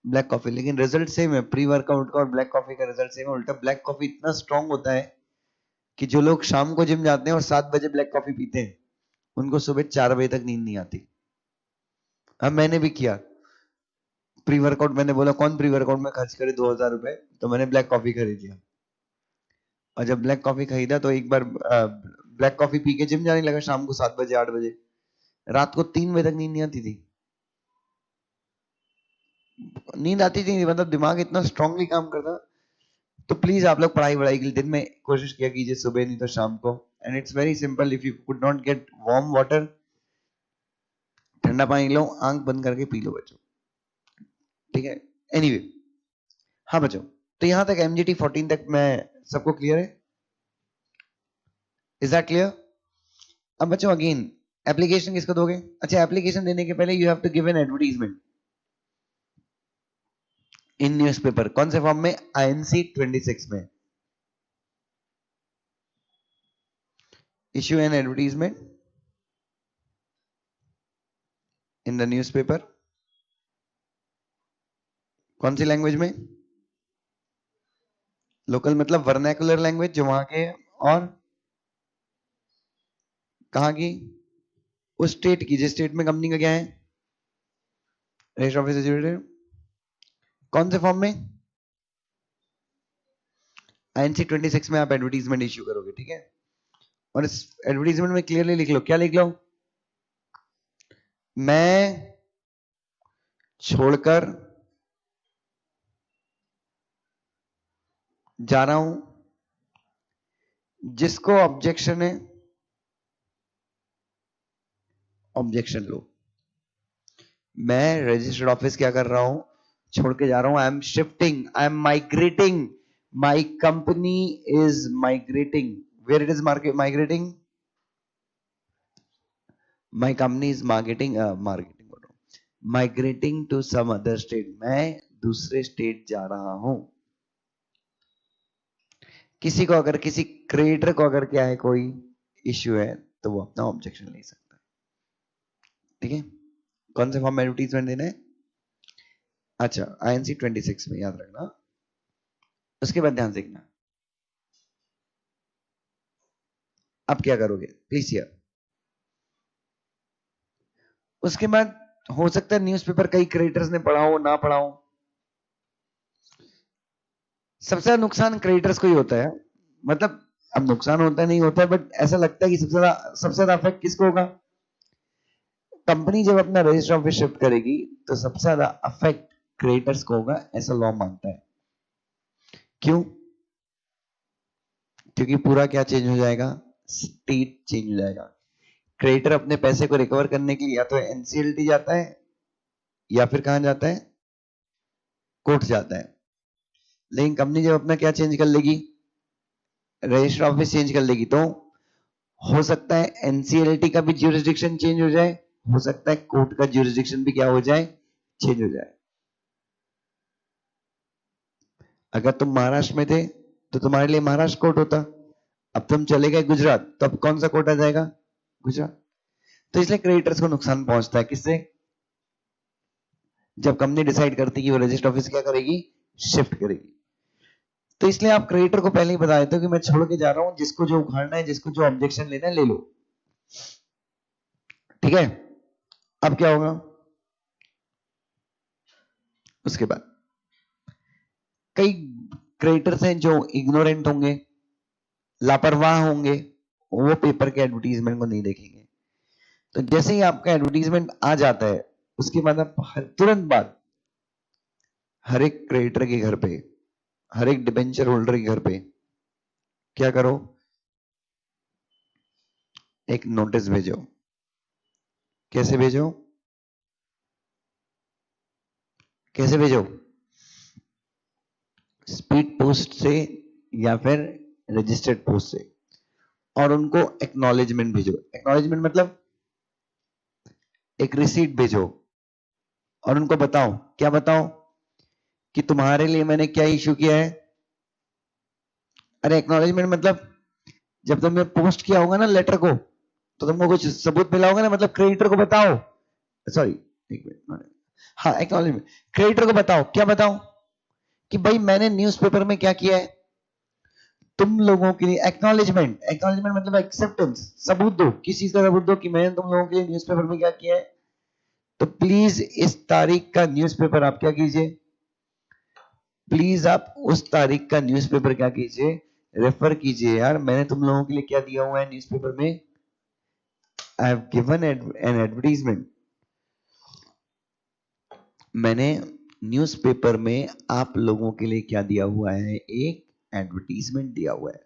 black coffee. लेकिन रिजल्ट सेम है, प्री वर्कआउट का और ब्लैक कॉफी का रिजल्ट सेम है। उल्टा ब्लैक कॉफी इतना स्ट्रांग होता है कि जो लोग शाम को जिम जाते हैं और 7 बजे ब्लैक कॉफी पीते हैं, उनको सुबह 4 बजे तक नींद नहीं आती। अब मैंने भी किया प्री वर्कआउट, मैंने बोला कौन प्री वर्कआउट में खर्च करे 2,000 रुपए, तो मैंने ब्लैक कॉफी खरीद लिया। और जब ब्लैक कॉफी खरीदा तो एक बार ब्लैक कॉफी पी के जिम जाने लगा, शाम को 7 बजे 8 बजे, रात को 3 बजे तक नींद नहीं आती थी। नींद आती थी, मतलब दिमाग इतना स्ट्रांगली काम करता। तो प्लीज आप लोग पढ़ाई वढ़ाई के लिए दिन में कोशिश किया कीजिए, सुबह नहीं तो शाम को। And it's very simple, if you could not gate warm water, ठंडा पानी लो, आंख बंद करके पी लो बच्चों, ठीक है। एनीवे anyway, हाँ बच्चों, तो यहां तक MGT 14 तक मैं सबको क्लियर है, इज दैट क्लियर। अब बच्चों अगेन, एप्लीकेशन किसको दोगे, अच्छा एप्लीकेशन देने के पहले you have to give an advertisement in newspaper. कौन से फॉर्म में, INC 26 में। Issue an advertisement in the newspaper. कौन सी लैंग्वेज में, लोकल मतलब वर्नैकुलर लैंग्वेज जो वहां के, और कहाँ की, उस स्टेट की, जिस स्टेट में कंपनी का क्या है, रजिस्टर ऑफिस एजुकेटेड। कौन से फॉर्म में, INC 26 में आप एडवर्टीजमेंट इश्यू करोगे, ठीक है। और इस एडवर्टीजमेंट में क्लियरली लिख लो, क्या लिख लो, मैं छोड़कर जा रहा हूं, जिसको ऑब्जेक्शन है ऑब्जेक्शन लो। मैं रजिस्टर्ड ऑफिस क्या कर रहा हूं, छोड़ के जा रहा हूं, I am shifting, I am migrating My company is migrating. Where it is migrating? My company is migrating to some other state. मैं दूसरे स्टेट जा रहा हूं. किसी को अगर किसी क्रिएटर को अगर क्या है कोई इश्यू है तो वो अपना ऑब्जेक्शन ले सकता है. ठीक है. कौन से फॉर्म में एडवर्टीजमेंट देना है? अच्छा, INC 26 में याद रखना. उसके बाद ध्यान से देखना. अब क्या करोगे प्लीज हियर. उसके बाद हो सकता है न्यूज़पेपर कई क्रिएटर्स ने पढ़ा हो ना पढ़ा हो. सबसे ज्यादा नुकसान क्रिएटर्स को ही होता है. मतलब अब नुकसान होता नहीं होता है, बट ऐसा लगता है कि सबसे ज्यादा अफेक्ट किसको होगा? कंपनी जब अपना रजिस्टर ऑफिस शिफ्ट करेगी तो सबसे ज्यादा अफेक्ट क्रिएटर्स को होगा, ऐसा लॉ मानता है. क्यों? क्योंकि पूरा क्या चेंज हो जाएगा? स्टेट चेंज हो जाएगा. क्रिएटर अपने पैसे को रिकवर करने के लिए या तो एनसीएलटी जाता है या फिर कहां जाता है? कोर्ट जाता है. लेकिन कंपनी जब अपना क्या चेंज कर लेगी? रजिस्टर ऑफिस चेंज कर लेगी, तो हो सकता है एनसीएलटी का भी ज्यूरिसडिक्शन चेंज हो जाए, हो सकता है कोर्ट का ज्यूरिसडिक्शन भी क्या हो जाए? चेंज हो जाए. अगर तुम महाराष्ट्र में थे तो तुम्हारे लिए महाराष्ट्र कोर्ट होता. अब तुम चले गए गुजरात, तो अब कौन सा कोर्ट आ जाएगा? गुजरात. तो इसलिए क्रेडिटर्स को नुकसान पहुंचता है. किससे? जब कंपनी डिसाइड करती है कि वो रजिस्टर ऑफिस क्या करेगी? शिफ्ट करेगी. तो इसलिए आप क्रेडिटर को पहले ही बता देते हो कि मैं छोड़ के जा रहा हूं, जिसको जो उखाड़ना है, जिसको जो ऑब्जेक्शन लेना है ले लो. ठीक है. अब क्या होगा? उसके बाद कई क्रेडिटर्स हैं जो इग्नोरेंट होंगे, लापरवाह होंगे, वो पेपर के एडवर्टीजमेंट को नहीं देखेंगे. तो जैसे ही आपका एडवर्टीजमेंट आ जाता है, उसके बाद आप तुरंत बाद हर एक क्रेडिटर के घर पे, हर एक डिबेंचर होल्डर के घर पे क्या करो? एक नोटिस भेजो. कैसे भेजो? कैसे भेजो? स्पीड पोस्ट से या फिर रजिस्टर्ड पोस्ट से. और उनको एक्नॉलेजमेंट भेजो. एक्नॉलेजमेंट मतलब एक रिसीट भेजो. और उनको बताओ. क्या बताओ? कि तुम्हारे लिए मैंने क्या इश्यू किया है. अरे एक्नॉलेजमेंट मतलब जब तुमने पोस्ट किया होगा ना लेटर को, तो तुमको कुछ सबूत मिला होगा ना. मतलब क्रेडिटर को बताओ. सॉरी, एक मिनट. हाँ, एक्नॉलेजमेंट. क्रेडिटर को बताओ. क्या बताओ? कि भाई मैंने न्यूज़पेपर में क्या किया है. तुम लोगों के लिए एक्नॉलेजमेंट. एक्नॉलेजमेंट मतलब एक्सेप्टेंस. सबूत दो. किस चीज का सबूत दो? कि मैंने तुम लोगों के लिए न्यूज़पेपर में क्या किया है. तो प्लीज इस तारीख का न्यूज़पेपर आप क्या कीजिए? प्लीज आप उस तारीख का न्यूज़पेपर क्या कीजिए? रेफर कीजिए. यार मैंने तुम लोगों के लिए क्या दिया हुआ है न्यूज़पेपर में? I have given an advertisement. मैंने न्यूज़पेपर में आप लोगों के लिए क्या दिया हुआ है? एक एडवर्टीजमेंट दिया हुआ है.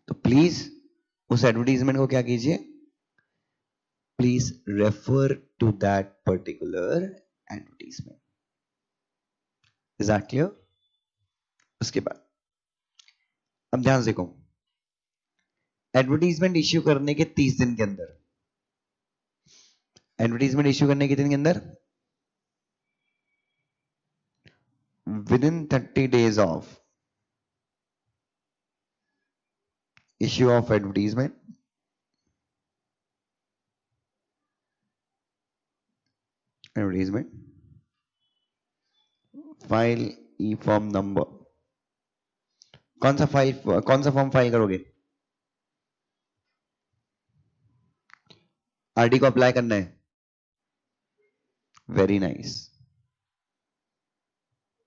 तो प्लीज उस एडवर्टीजमेंट को क्या कीजिए? Please refer to that particular advertisement. Is that clear? उसके बाद अब ध्यान से देखो. एडवर्टीजमेंट इश्यू करने के 30 दिन के अंदर, एडवर्टीजमेंट इश्यू करने के दिन के अंदर, with in 30 days of issue of advertisement, file e form number. कौन सा फॉर्म फाइल करोगे? आरडी को अप्लाई करना है. Very nice.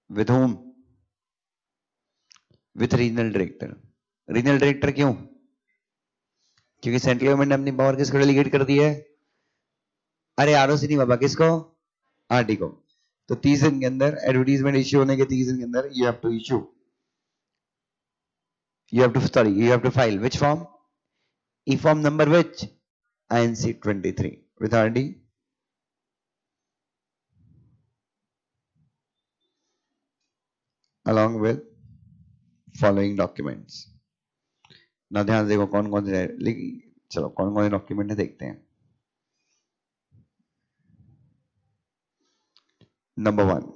With home? With regional director. Regional director क्यों? क्योंकि सेंट्रल गवर्नमेंट ने अपनी पावर किसको डेलीगेट कर दी है? अरे आरओसी नहीं बाबा, किसको? आरटी को. तो 30 दिन के अंदर, एडवर्टीजमेंट इश्यू होने के 30 दिन के अंदर you have to issue, you have to file which form? E form number which? INC 23 with RD. along with following documents. ना ध्यान से देखो कौन कौन से, लेकिन चलो कौन कौन से डॉक्यूमेंट है देखते हैं. Number 1,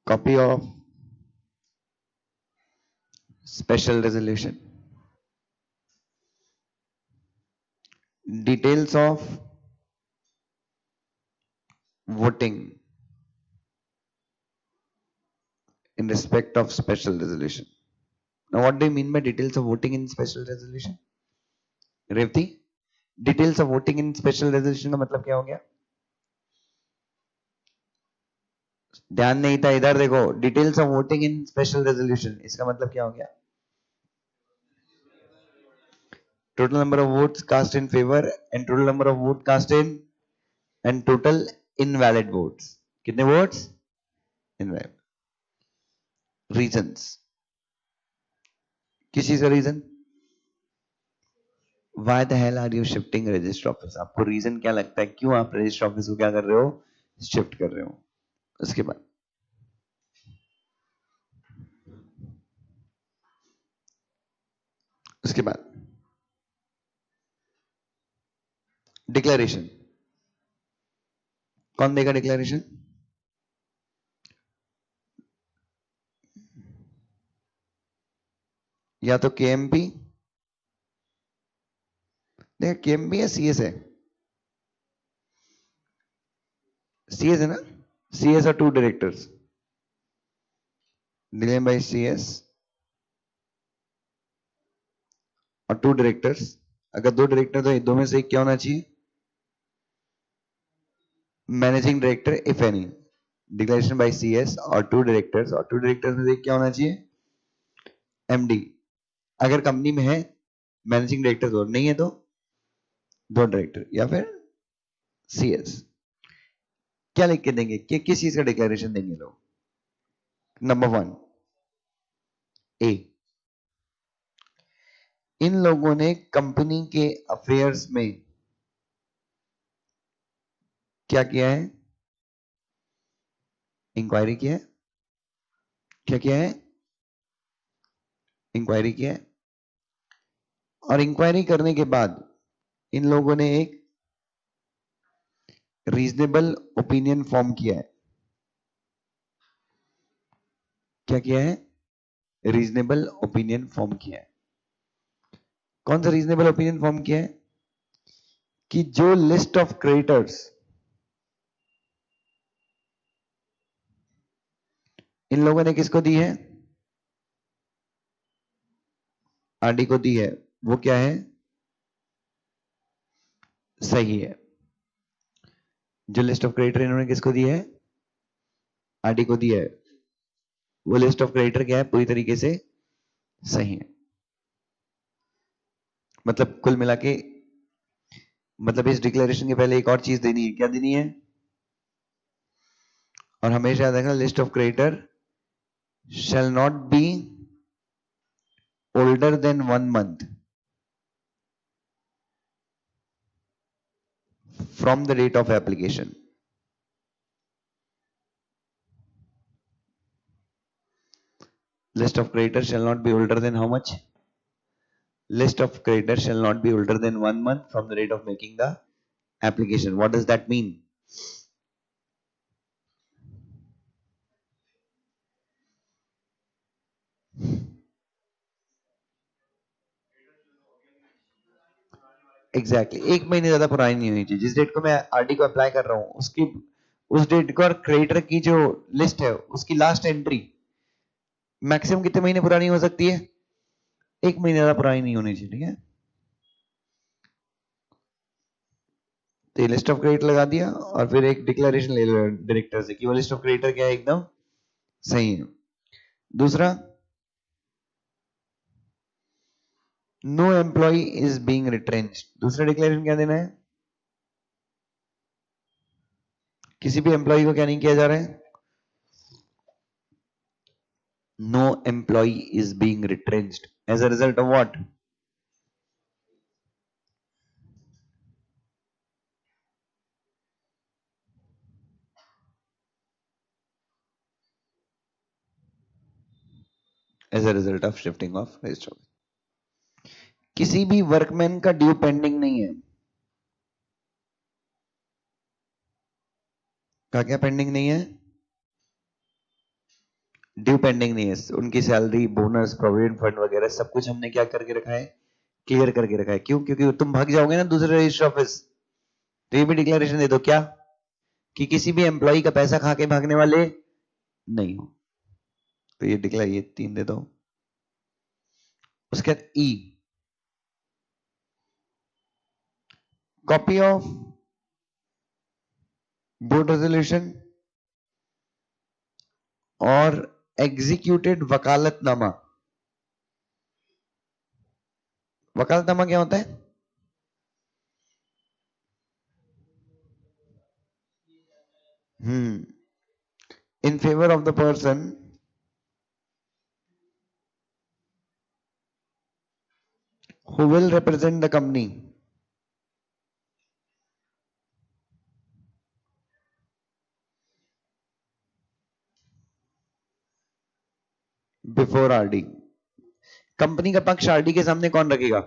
copy of special resolution, details of voting in respect of special resolution. Now what do you mean by details of voting in special resolution? Revathi, details of voting in special resolution का मतलब क्या हो गया? ध्यान नहीं था, इधर देखो. Details of voting in special resolution, इसका मतलब क्या हो गया? Total number of votes cast in favour and total number of vote cast in and total invalid votes. कितने वोट्स? इनवैलिड. रीजंस, किस चीज का reason? Why the hell are you shifting register office? आपको रीजन क्या लगता है क्यों आप रजिस्टर ऑफिस को क्या कर रहे हो? शिफ्ट कर रहे हो. उसके बाद उसके बाद डिक्लेरेशन. कौन देगा डिक्लेरेशन? या तो केएमपी, देखिए केएमपी या सीएस है. सीएस है ना? सीएस और 2 डायरेक्टर्स, डिले बाय सीएस और 2 डायरेक्टर्स. अगर 2 डायरेक्टर तो दो में से एक क्या होना चाहिए? Managing director if any. Declaration bye CS और 2 डायरेक्टर्स, और 2 डायरेक्टर्स में से एक क्या होना चाहिए? एमडी. अगर कंपनी में है मैनेजिंग डायरेक्टर तो नहीं है तो 2 डायरेक्टर या फिर सीएस. क्या लिख के देंगे कि किस चीज का डिक्लेरेशन देंगे लोग? नंबर 1 ए, इन लोगों ने कंपनी के अफेयर्स में क्या किया है? इंक्वायरी किया है. क्या किया है? इंक्वायरी किया है. और इंक्वायरी करने के बाद इन लोगों ने एक रीजनेबल ओपिनियन फॉर्म किया है. क्या किया है? रीजनेबल ओपिनियन फॉर्म किया है. कौन सा रीजनेबल ओपिनियन फॉर्म किया है? कि जो लिस्ट ऑफ क्रेडिटर्स इन लोगों ने किसको दी है? आरडी को दी है, वो क्या है? सही है. जो लिस्ट ऑफ क्रेडिटर इन्होंने किसको दी है? आरडी को दी है, वो लिस्ट ऑफ क्रेडिटर क्या है? पूरी तरीके से सही है. मतलब कुल मिला के, मतलब इस डिक्लेरेशन के पहले एक और चीज देनी है. क्या देनी है? और हमेशा याद रखना, list of creditor shall not be older than 1 month from the date of application. List of creditors shall not be older than how much? List of creditors shall not be older than 1 month from the date of making the application. What does that mean? Exactly exactly. 1 महीने ज्यादा पुरानी नहीं होनी चाहिए. जिस date को मैं RD को अप्लाई कर रहा हूँ उसकी, उस डेट को, और क्रेडिटर की जो लिस्ट है उसकी लास्ट एंट्री मैक्सिमम कितने महीने पुरानी हो सकती है? 1 महीने ज्यादा पुरानी नहीं होनी चाहिए. ठीक है, तो लिस्ट ऑफ क्रेडिट लगा दिया और फिर एक डिक्लेरेशन ले लो डायरेक्टर से कि वो लिस्ट ऑफ क्रेडिटर क्या है, एकदम सही है. दूसरा, नो एम्प्लॉय इज बीइंग रिट्रेंच्ड. दूसरा डिक्लेरेशन क्या देना है? किसी भी एम्प्लॉय को क्या नहीं किया जा रहा है? No employ is being retrenched as a result of what? As a result of shifting of register office. किसी भी वर्कमैन का ड्यू पेंडिंग नहीं है। क्या पेंडिंग नहीं है? ड्यू पेंडिंग नहीं है। उनकी सैलरी, बोनस, प्रोविडेंट फंड वगैरह सब कुछ हमने क्या करके रखा है? क्लियर करके रखा है। क्यों? क्योंकि तुम भाग जाओगे ना दूसरे रजिस्टर ऑफिस, तो ये भी डिक्लेरेशन दे दो क्या, कि किसी भी एम्प्लॉय का पैसा खा के भागने वाले नहीं हो। तो ये डिक्लेयर, ये 3 दे दो। उसके बाद ई, कॉपी ऑफ बोर्ड रेजोल्यूशन और एग्जीक्यूटेड वकालतनामा। वकालतनामा क्या होता है? In favour of the person who will represent the company before RD। Company का पक्ष आरडी के सामने कौन रखेगा?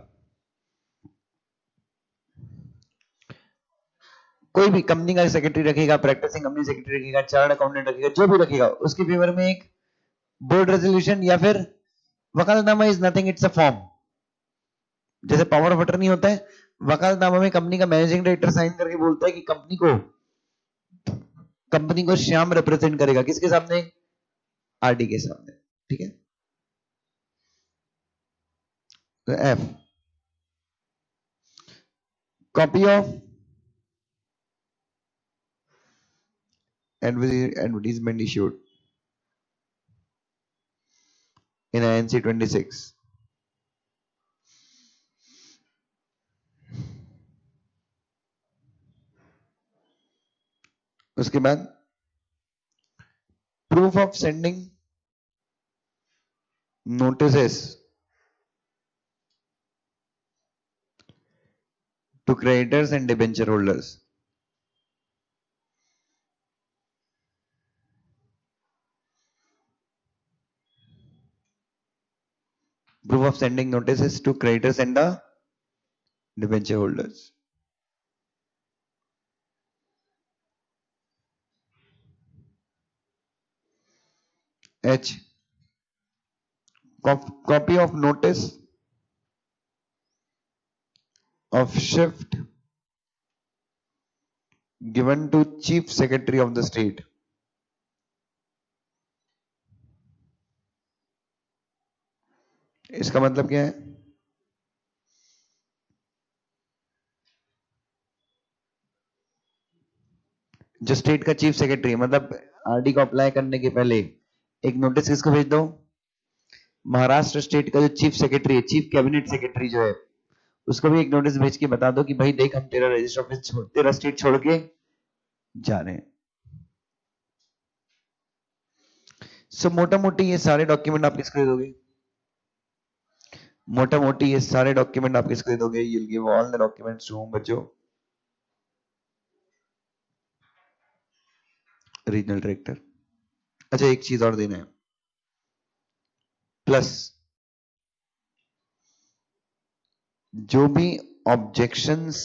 कोई भी कंपनी का सेक्रेटरी रखेगा, प्रैक्टिसिंग कंपनी सेक्रेटरी रखेगा, चार्टर्ड अकाउंटेंट रखेगा, जो भी रखेगा उसके फेवर में एक बोर्ड रेजोल्यूशन या फिर वकालतनामा। Is nothing, it's a form. जैसे पावर ऑफ अटर्नी होता है, वकालतनामा में कंपनी का मैनेजिंग डायरेक्टर साइन करके बोलता है कि कंपनी को श्याम रिप्रेजेंट करेगा किसके सामने? आरडी के सामने। ठीक है। तो F, copy of advertisement issued in INC 26। उसके बाद proof of sending notices to creditors and debenture holders। Proof of sending notices to creditors and the debenture holders। H, copy of notice of shift given to chief secretary of the state। इसका मतलब क्या है? जो state का chief secretary, मतलब RD को apply करने के पहले एक नोटिस किसको भेज दो? महाराष्ट्र स्टेट का जो चीफ सेक्रेटरी है, चीफ कैबिनेट सेक्रेटरी जो है, उसको भी एक नोटिस भेज के बता दो कि भाई देख, हम तेरा रजिस्टर ऑफिस छोड़, तेरा स्टेट छोड़ के जा रहे हैं। सो मोटा मोटी ये सारे डॉक्यूमेंट आप किसको दे दोगे? मोटा मोटी ये सारे डॉक्यूमेंट आप किसको दे दोगे? you'll give all the documents to whom बच्चों? Regional director. अच्छा, एक चीज और देना है, प्लस जो भी ऑब्जेक्शंस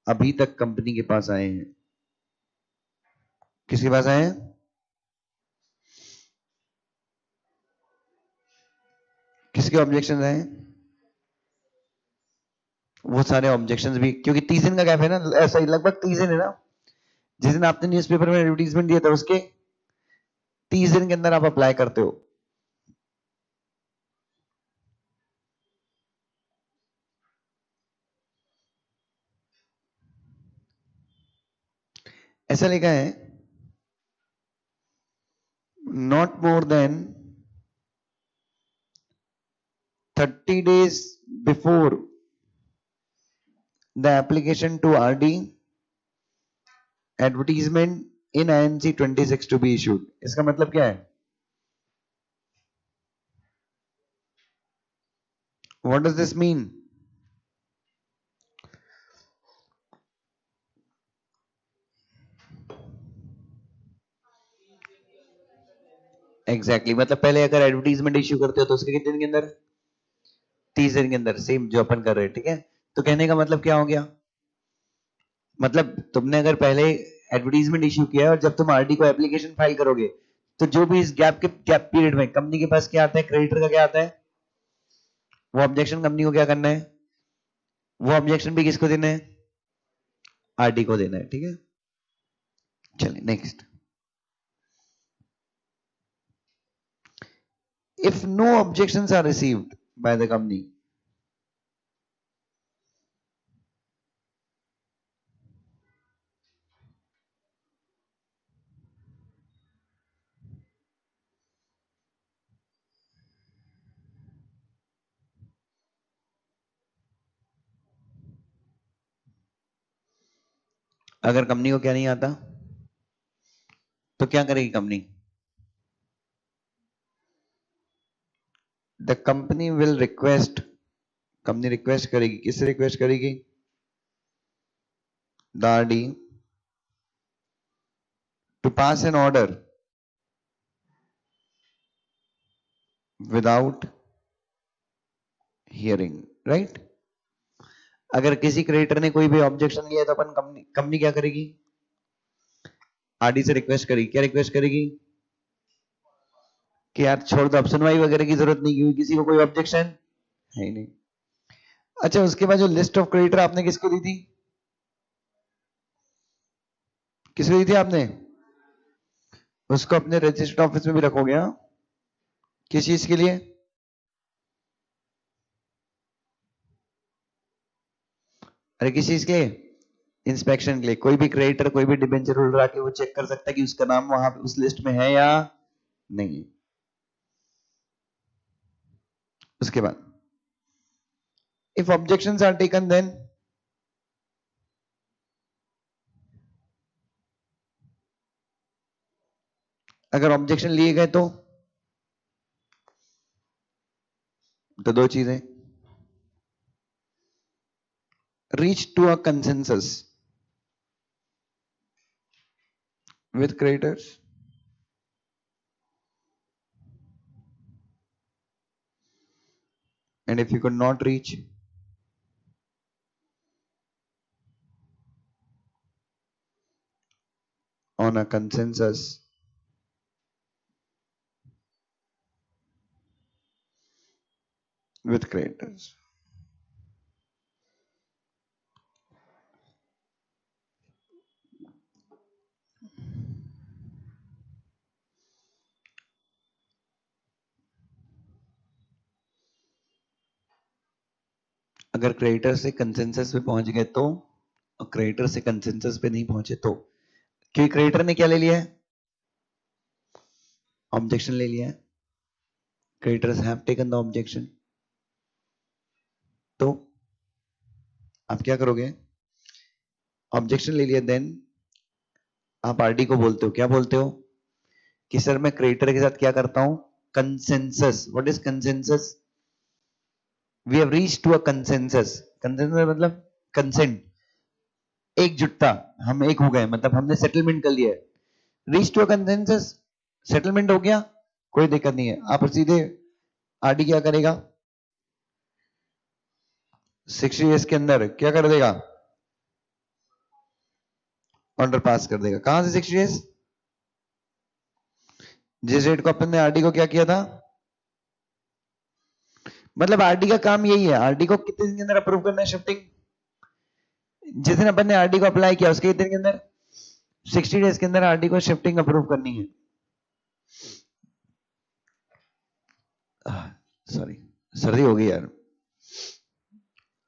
अभी तक कंपनी के पास आए हैं, किसके पास आए हैं? किसके ऑब्जेक्शन आए हैं? वो सारे ऑब्जेक्शंस भी, क्योंकि 30 दिन का गैप है ना, ऐसा ही लगभग 30 दिन है ना, जिस दिन आपने न्यूज़पेपर में एडवर्टीजमेंट दिया था उसके 30 दिन के अंदर आप अप्लाई करते हो। ऐसा लिखा है, not more than 30 days before the application to RD, advertisement in INC 26 to be issued। इसका मतलब क्या है? What does this mean? Exactly मतलब पहले अगर एडवर्टीजमेंट इश्यू करते हो तो उसके कितने दिन के अंदर, 30 दिन के अंदर, सेम जो अपन कर रहे हैं, ठीक है। तो कहने का मतलब क्या हो गया, मतलब तुमने अगर पहले एडवर्टीजमेंट इश्यू किया है और जब तुम आरडी को एप्लीकेशन फाइल करोगे तो जो भी इस गैप पीरियड में कंपनी के पास क्या आता है, क्रेडिटर का क्या आता है, वो ऑब्जेक्शन कंपनी को क्या करना है, वो ऑब्जेक्शन भी किसको देना है, आरडी को देना है, ठीक है। चलिए next, if no objections are received by the company, अगर कंपनी को क्या नहीं आता तो क्या करेगी company, the company will request, company request करेगी, किससे रिक्वेस्ट करेगी, the RD to pass an order without hearing, right. अगर किसी क्रेडिटर ने कोई भी ऑब्जेक्शन लिया तो अपन कंपनी क्या करेगी, आरडी से रिक्वेस्ट करेगी, क्या रिक्वेस्ट करेगी कि यार छोड़ दो, अब सुनवाई वगैरह की जरूरत नहीं, क्योंकि किसी को कोई ऑब्जेक्शन है ही नहीं। अच्छा, उसके बाद जो लिस्ट ऑफ क्रेडिटर आपने किसको दी थी, किसको दी थी आपने, उसको अपने रजिस्टर्ड ऑफिस में भी रखोगे, हाँ, किस चीज के लिए, अरे किस चीज के लिए, इंस्पेक्शन के लिए। कोई भी क्रेडिटर, कोई भी डिबेंचर होल्डर आके वो चेक कर सकता है कि उसका नाम वहां पे उस लिस्ट में है या नहीं। उसके बाद if objections are taken then, अगर ऑब्जेक्शन लिए गए तो दो चीजें, reach to a consensus with creditors, and if you could not reach on a consensus with creditors, अगर क्रेडिटर से कंसेंसस पे पहुंच गए तो, और क्रेडिटर से कंसेंसस पे नहीं पहुंचे तो, क्योंकि क्रेडिटर ने क्या ले लिया है, ऑब्जेक्शन ले लिया है, creditors have taken the objection, तो आप क्या करोगे, ऑब्जेक्शन ले लिया, देन आप आरडी को बोलते हो, क्या बोलते हो कि सर मैं क्रेडिटर के साथ क्या करता हूं, consensus. What is consensus, we have reached to a consensus, consensus मतलब कंसेंट, एकजुटता, हम एक हो गए, मतलब हमने सेटलमेंट कर लिया है, reach to a consensus, settlement हो गया, कोई दिक्कत नहीं है। आप सीधे आरडी क्या करेगा, 60 डेज के अंदर क्या कर देगा, ऑर्डर पास कर देगा। कहां से 60 डेज, जिस डेट को अपन ने आरडी को क्या किया था, मतलब आरडी का काम यही है, आरडी को कितने दिन के अंदर अप्रूव करना है शिफ्टिंग, जिस दिन अपन ने आरडी को अप्लाई किया उसके कितने दिन के अंदर, 60 डेज के अंदर आरडी को शिफ्टिंग अप्रूव करनी है। सॉरी, सर्दी हो गई यार।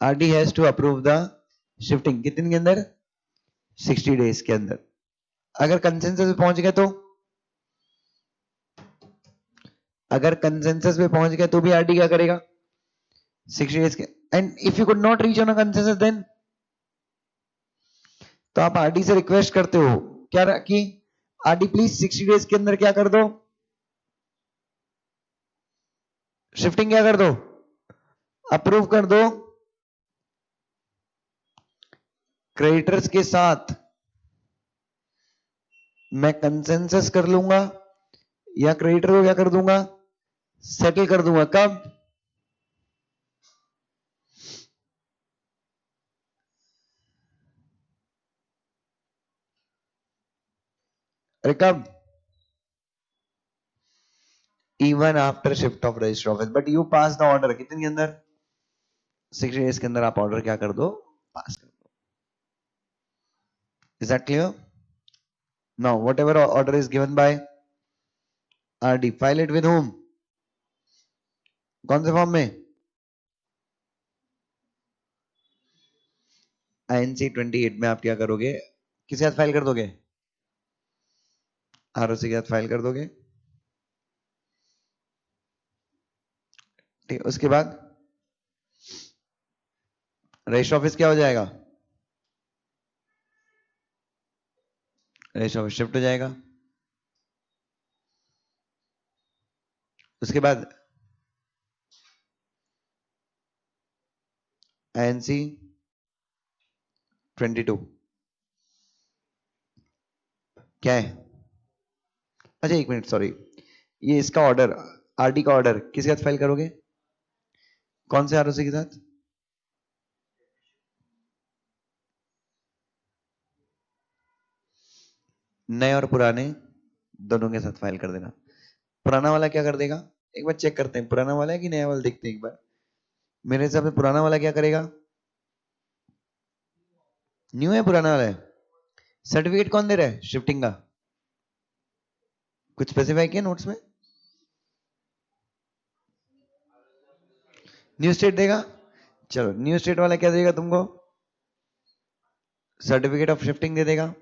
RD has to approve the shifting कितने दिन के अंदर, 60 डेज के अंदर। अगर कंसेंसस पे पहुंच गए तो, अगर कंसेंसस पे पहुंच गए तो भी आरडी क्या करेगा, 60 डेज के, and if you could not reach on a consensus then, तो आप आरडी से रिक्वेस्ट करते हो क्या कि आरडी प्लीज 60 डेज के अंदर क्या कर दो, शिफ्टिंग क्या कर दो, अप्रूव कर दो। क्रेडिटर्स के साथ मैं कंसेंसस कर लूंगा या क्रेडिटर को क्या कर दूंगा, सेटल कर दूंगा। कब, अरे कब, even after shift of register office, but you pass the order कितने के अंदर, 60 डेज के अंदर आप ऑर्डर क्या कर दो, पास कर दो। Is that clear? Now what ever order is given by RD, file it with home, कौन से फॉर्म में, INC 28 में आप क्या करोगे, किसके साथ फाइल कर दोगे, आरओसी के साथ फाइल कर दोगे। ठीक, उसके बाद रजिस्टर ऑफिस क्या हो जाएगा, रजिस्टर ऑफिस शिफ्ट हो जाएगा। उसके बाद INC 22 क्या है, अच्छा एक मिनट सॉरी, ये इसका ऑर्डर, आरडी का ऑर्डर किसके साथ फाइल करोगे, कौन से आरओसी के साथ, नए और पुराने दोनों के साथ फाइल कर देना। पुराना वाला क्या कर देगा, एक बार चेक करते हैं पुराना वाला है कि नया वाला, देखते हैं एक बार। मेरे हिसाब से पुराना वाला क्या करेगा, न्यू है, पुराना वाला है। सर्टिफिकेट कौन दे रहा है शिफ्टिंग का, कुछ स्पेसिफाई किया नोट्स में, न्यू स्टेट देगा। चलो न्यू स्टेट वाला क्या देगा तुमको, सर्टिफिकेट ऑफ शिफ्टिंग दे देगा।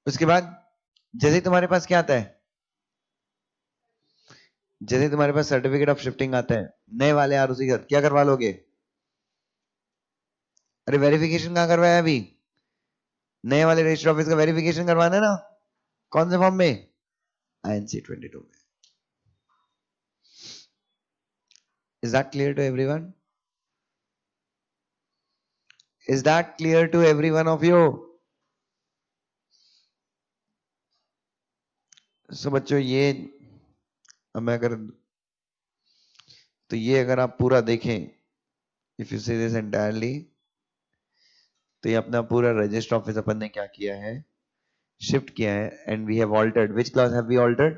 उसके बाद जैसे ही तुम्हारे पास क्या आता है, जैसे ही तुम्हारे पास सर्टिफिकेट ऑफ शिफ्टिंग आता है, नए वाले आरओसी का क्या करवा लोगे, अरे वेरिफिकेशन कहाँ करवाया अभी, नए वाले रजिस्टर ऑफिस का वेरिफिकेशन करवाना है ना, कौन से फॉर्म में, INC 22 में। Is that clear to everyone, is that clear to every one of you. So बच्चों ये, अब मैं अगर, तो ये अगर आप पूरा देखें, if you see this entirely, तो ये अपना पूरा रजिस्टर ऑफिस अपन ने क्या किया है, शिफ्ट किया है, and we have altered, which clause have we altered,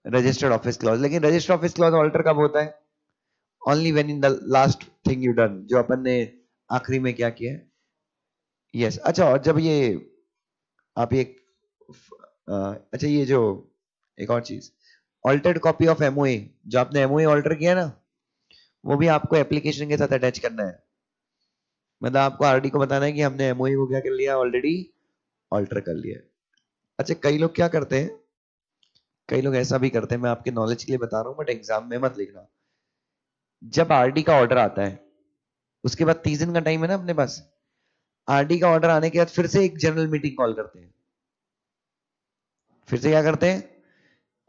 registered office clause. लेकिन रजिस्टर ऑफिस क्लॉज ऑल्टर कब होता है, only when in the last thing you done, जो अपन ने आखिरी में क्या किया है। यस अच्छा, और जब ये आप ये अच्छा ये जो एक और चीज, ऑल्टर्ड कॉपी ऑफ एमओए, जो आपने एमओए ऑल्टर किया ना, वो भी आपको एप्लीकेशन के साथ अटैच करना है। मतलब आपको आरडी को बताना है कि हमने एमओए को क्या कर लिया, ऑलरेडी ऑल्टर कर लिया है। अच्छा कई लोग क्या करते हैं, कई लोग ऐसा भी करते हैं, मैं आपके नॉलेज के लिए बता रहा हूँ, बट एग्जाम में मत लिखना। जब आरडी का ऑर्डर आता है, उसके बाद 30 दिन का टाइम है ना अपने पास, आरडी का ऑर्डर आने के बाद फिर से एक जनरल मीटिंग कॉल करते हैं, फिर से क्या करते हैं,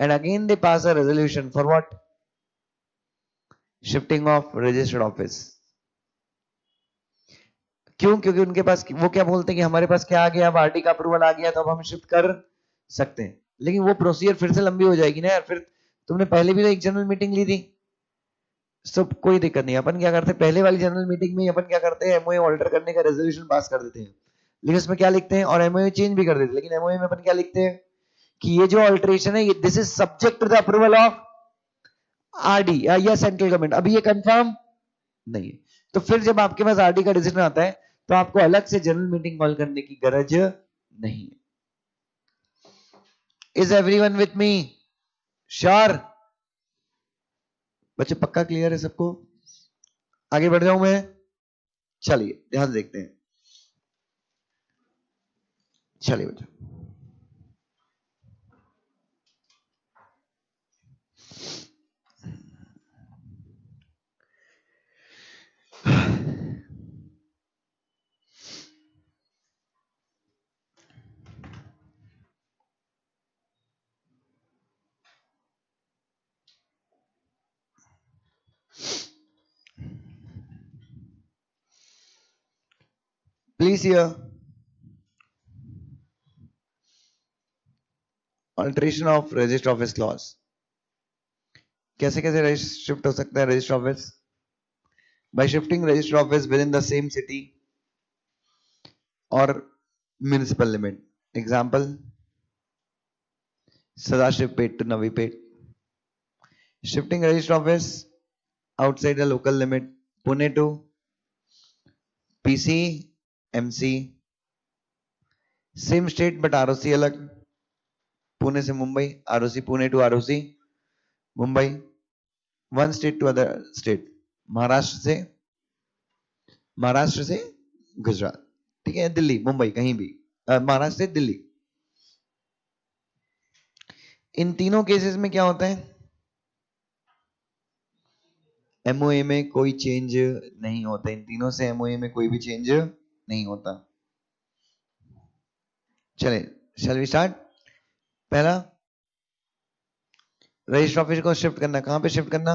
and again they pass a resolution for what, shifting of registered office. क्यों, क्योंकि उनके पास वो क्या बोलते हैं कि हमारे पास क्या आ गया, अब आरडी का अप्रूवल आ गया तो अब हम शिफ्ट कर सकते हैं। लेकिन वो प्रोसीजर फिर से लंबी हो जाएगी ना यार, फिर तुमने पहले भी तो एक जनरल मीटिंग ली थी। सब कोई दिक्कत नहीं, अपन क्या करते हैं, पहले वाली जनरल मीटिंग में अपन क्या करते हैं, एमओए ऑल्टर करने का रेजोल्यूशन पास कर देते हैं। लेकिन उसमें क्या लिखते हैं, और एमओए चेंज भी कर देते हैं, लेकिन एमओए में अपन क्या लिखते हैं कि ये जो ऑल्ट्रेशन है, this is subject to the approval of RD या सेंट्रल गवर्नमेंट। अभी ये कंफर्म नहीं है। तो फिर जब आपके पास आरडी का डिसीजन आता है, तो आपको अलग से जनरल मीटिंग कॉल करने की गरज नहीं है। Is everyone with me, sure बच्चे, पक्का क्लियर है सबको, आगे बढ़ जाऊं मैं, चलिए ध्यान से देखते हैं, चलिए बच्चों। Please here, alteration of register office clause, कैसे कैसे शिफ्ट हो सकता है register office? By shifting register office within the same city और municipal limit. Example, Sadashivpet to Navipet. Shifting register office outside the local limit. Pune to PC, MC. Same state but ROC अलग. पुणे से Mumbai, ROC Pune to ROC Mumbai. One state to other state. Maharashtra से गुजरात, ठीक है, दिल्ली, मुंबई, कहीं भी, महाराष्ट्र से दिल्ली. इन तीनों केसेस में क्या होता है? एमओए में कोई चेंज नहीं होता. इन तीनों से एमओए में कोई भी चेंज नहीं होता. चले, शैल वी स्टार्ट. पहला, रजिस्टर ऑफिस को शिफ्ट करना. कहां पे शिफ्ट करना?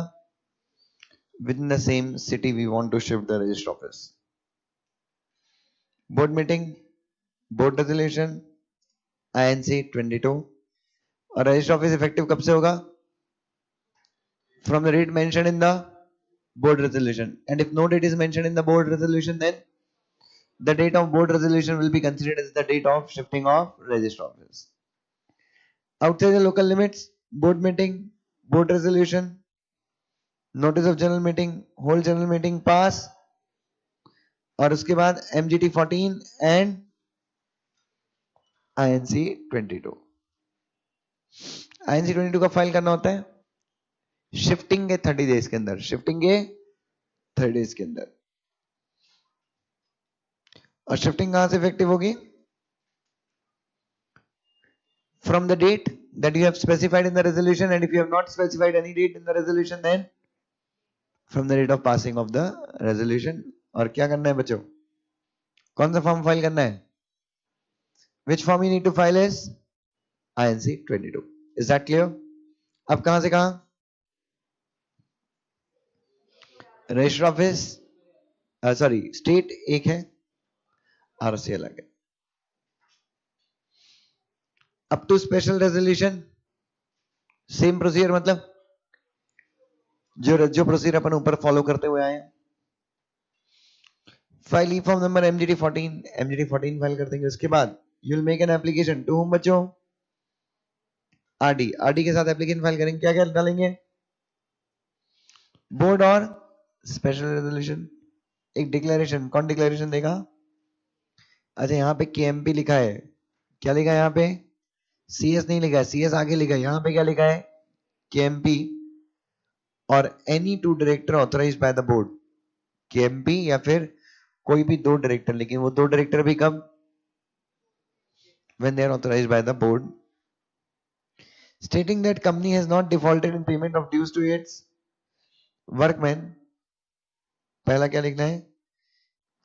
Within the same city we want to shift the register office. Board meeting, board resolution, INC 22. और रजिस्टर ऑफिस इफेक्टिव कब से होगा? From the date mentioned in the board resolution. And if no date is mentioned in the board resolution, then the date of board resolution will be considered as the date of shifting of register office. Outside the local limits, board meeting, board resolution, notice of general meeting, whole general meeting pass, और उसके बाद MGT 14 and INC 22. INC 22 का file करना होता है shifting के 30 days के अंदर. शिफ्टिंग के 30 डेज के अंदर. और शिफ्टिंग कहां से इफेक्टिव होगी? From the date that you have specified in the resolution, and if you have not specified any date in the resolution, then from the date of passing of the resolution. और क्या करना है बच्चों? कौन सा form file करना है? Which form you need to file is INC 22. Is that clear? अब कहां से कहां? रजिस्टर ऑफिस, सॉरी, स्टेट एक है, ROC अलग है. Up to special resolution same procedure, मतलब जो प्रोसीजर अपन ऊपर फॉलो करते हुए आए हैं. File e form number MGT 14 file कर देंगे. उसके बाद you will make an application to whom बच्चों? RD के साथ एप्लीकेशन फाइल करेंगे. क्या क्या डालेंगे? बोर्ड और स्पेशल रेजोल्यूशन. एक डिक्लेरेशन. कौन डिक्लेरेशन देगा? अच्छा, यहाँ पे KMP लिखा है. क्या लिखा है यहाँ पे? CS नहीं लिखा है, CS आगे लिखा है. यहाँ पे क्या लिखा है? KMP और any two director authorised by the board. KMP या फिर कोई भी दो डायरेक्टर, लेकिन वो दो डायरेक्टर भी कब? when they are authorized by the board. Stating that company has not defaulted in payment of dues to its workmen. पहला क्या लिखना है?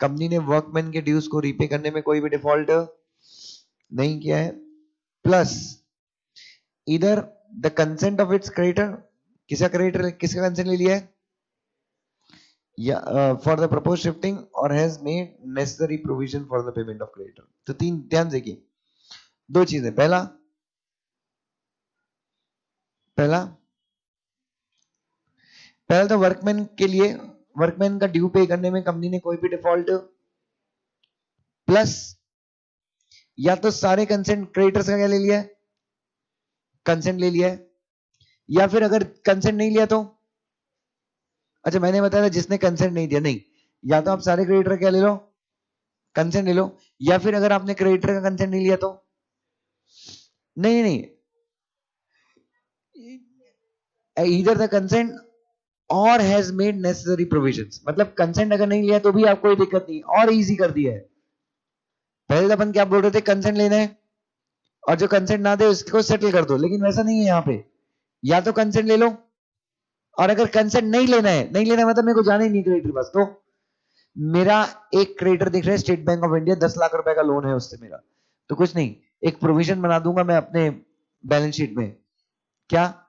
कंपनी ने वर्कमैन के ड्यूज को रीपे करने में कोई भी डिफॉल्ट नहीं किया है. प्लस इधर the consent of its creditor. किसका क्रेडिटर, किसका कंसेंट ले लिया है? या फॉर द प्रपोज शिफ्टिंग और has made necessary provision for the payment of creditor. तो तीन ध्यान देखिए, दो चीजें. पहला तो वर्कमैन के लिए, वर्कमैन का ड्यू पे करने में कंपनी ने कोई भी डिफॉल्ट, प्लस या तो सारे कंसेंट क्रेडिटर्स का क्या ले लिया है? कंसेंट ले लिया है. या फिर अगर कंसेंट नहीं लिया तो, अच्छा मैंने बताया था जिसने कंसेंट नहीं दिया, नहीं, या तो आप सारे क्रेडिटर क्या ले लो? कंसेंट ले लो. या फिर अगर आपने क्रेडिटर का कंसेंट नहीं लिया तो, नहीं, इधर द कंसेंट और हैज मेड नेसेसरी प्रोविजंस. मतलब कंसेंट अगर नहीं लिया तो भी आपको कोई दिक्कत नहीं, और इजी कर दिया है. पहले अपन क्या बोल रहे थे? कंसेंट लेना है और जो कंसेंट ना दे उसको सेटल कर दो. लेकिन वैसा नहीं है यहाँ पे. या तो कंसेंट ले लो, और अगर कंसेंट नहीं लेना है, नहीं लेना मतलब मेरे को जाना ही नहीं क्रेडिटर पास. तो मेरा एक क्रेडिटर दिख रहा है state bank of India, 10 lakh रुपए का लोन है उससे मेरा, तो कुछ नहीं, एक प्रोविजन बना दूंगा मैं अपने बैलेंस शीट में. क्या?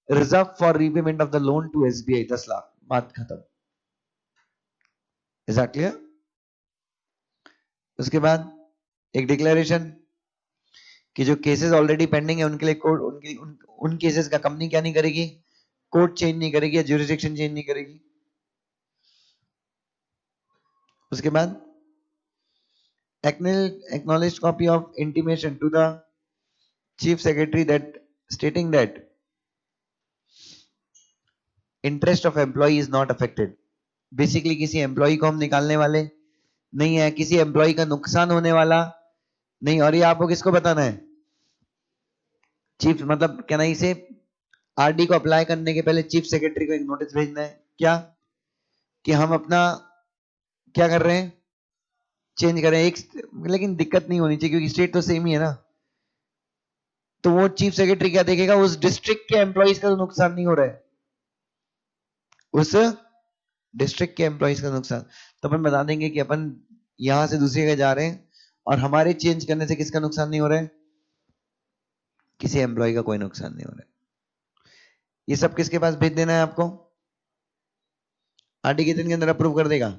Reserve for repayment of the loan to SBI 10 lakh. बात खत्म. Is that clear? उसके बाद एक डिक्लेरेशन कि जो केसेस ऑलरेडी पेंडिंग है उनके लिए कोर्ट उन केसेस का कंपनी क्या नहीं करेगी, कोर्ट चेंज नहीं करेगी या ज्यूरिसडिक्शन चेंज नहीं करेगी। उसके बाद acknowledged copy of intimation to the chief secretary that stating that interest of employee is not affected। Basically किसी एम्प्लॉय को हम निकालने वाले नहीं है, किसी एम्प्लॉय का नुकसान होने वाला नहीं। और ये आपको किसको बताना है, चीफ, मतलब क्या नहीं से आरडी को अप्लाई करने के पहले चीफ सेक्रेटरी को एक नोटिस भेजना है, क्या कि हम अपना क्या कर रहे हैं, चेंज करें एक। लेकिन दिक्कत नहीं होनी चाहिए क्योंकि स्टेट तो सेम ही है ना। तो वो चीफ सेक्रेटरी क्या देखेगा, उस डिस्ट्रिक्ट के एम्प्लॉइज का तो नुकसान नहीं हो रहा है, उस डिस्ट्रिक्ट के एम्प्लॉइज का नुकसान। तो अपन बता देंगे कि अपन यहां से दूसरी जगह जा रहे हैं और हमारे चेंज करने से किसका नुकसान नहीं हो रहा है, किसी एम्प्लॉय का कोई नुकसान नहीं हो रहा है। ये सब किसके पास भेज देना है आपको, आरडी के दिन के अंदर अप्रूव कर देगा।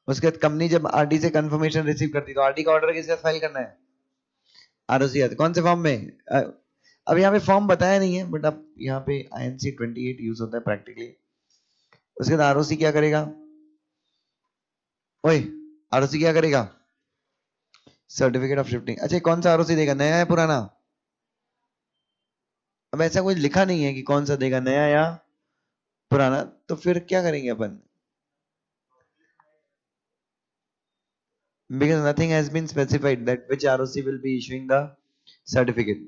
उसके बाद कंपनी जब आरडी से कंफर्मेशन रिसीव करती है तो आरडी का ऑर्डर किसके साथ फाइल करना है, आरओसी। कौन से फॉर्म में, अब यहाँ पे फॉर्म बताया नहीं है बट अब यहाँ पे INC 28 यूज होता है प्रैक्टिकली। उसके बाद आरओसी क्या करेगा, ओए आरओसी क्या करेगा, सर्टिफिकेट ऑफ शिफ्टिंग। अच्छा कौन सा आरओसी देगा, नया है पुराना, अब ऐसा कोई लिखा नहीं है कि कौन सा देगा, नया या पुराना। तो फिर क्या करेंगे अपन, because nothing has been specified that which ROC will be issuing the certificate।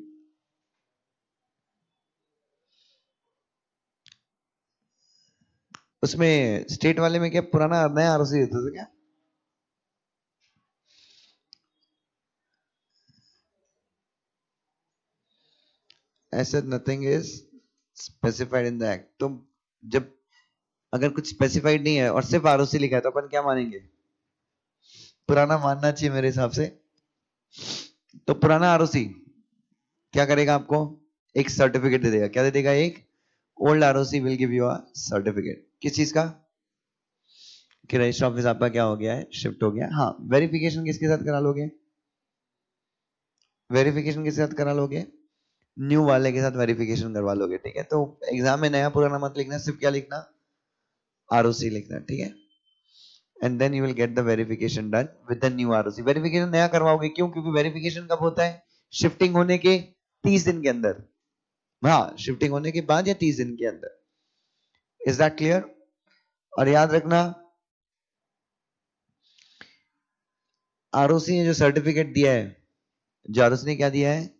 उसमें स्टेट वाले में क्या पुराना नया आरओसी देते थे क्या, ऐसा nothing is specified in the act. तो जब अगर कुछ स्पेसिफाइड नहीं है और सिर्फ आरओसी लिखा है तो अपन क्या मानेंगे, पुराना मानना चाहिए मेरे हिसाब से। तो पुराना आरओसी क्या करेगा, आपको एक सर्टिफिकेट दे देगा। क्या दे देगा, एक old ROC will give you a certificate. किस चीज का, कि रजिस्टर ऑफिस आपका क्या हो गया है, शिफ्ट हो गया। हाँ, वेरिफिकेशन किसके साथ करा लोगे, वेरिफिकेशन किसके साथ करा लोगे, न्यू वाले के साथ वेरिफिकेशन करवा लोगे। ठीक है, तो एग्जाम में नया पुराना मत लिखना, सिर्फ क्या लिखना, आरओसी लिखना। ठीक है, and then you will get the verification done with the new ROC. Verification नया करवाओगे, क्यों, क्योंकि वेरिफिकेशन कब होता है, शिफ्टिंग होने के 30 दिन के अंदर। हाँ, शिफ्टिंग होने के बाद या 30 दिन के अंदर। Is that clear. और याद रखना, आरओसी ने जो सर्टिफिकेट दिया है, जो आरओसी ने क्या दिया है,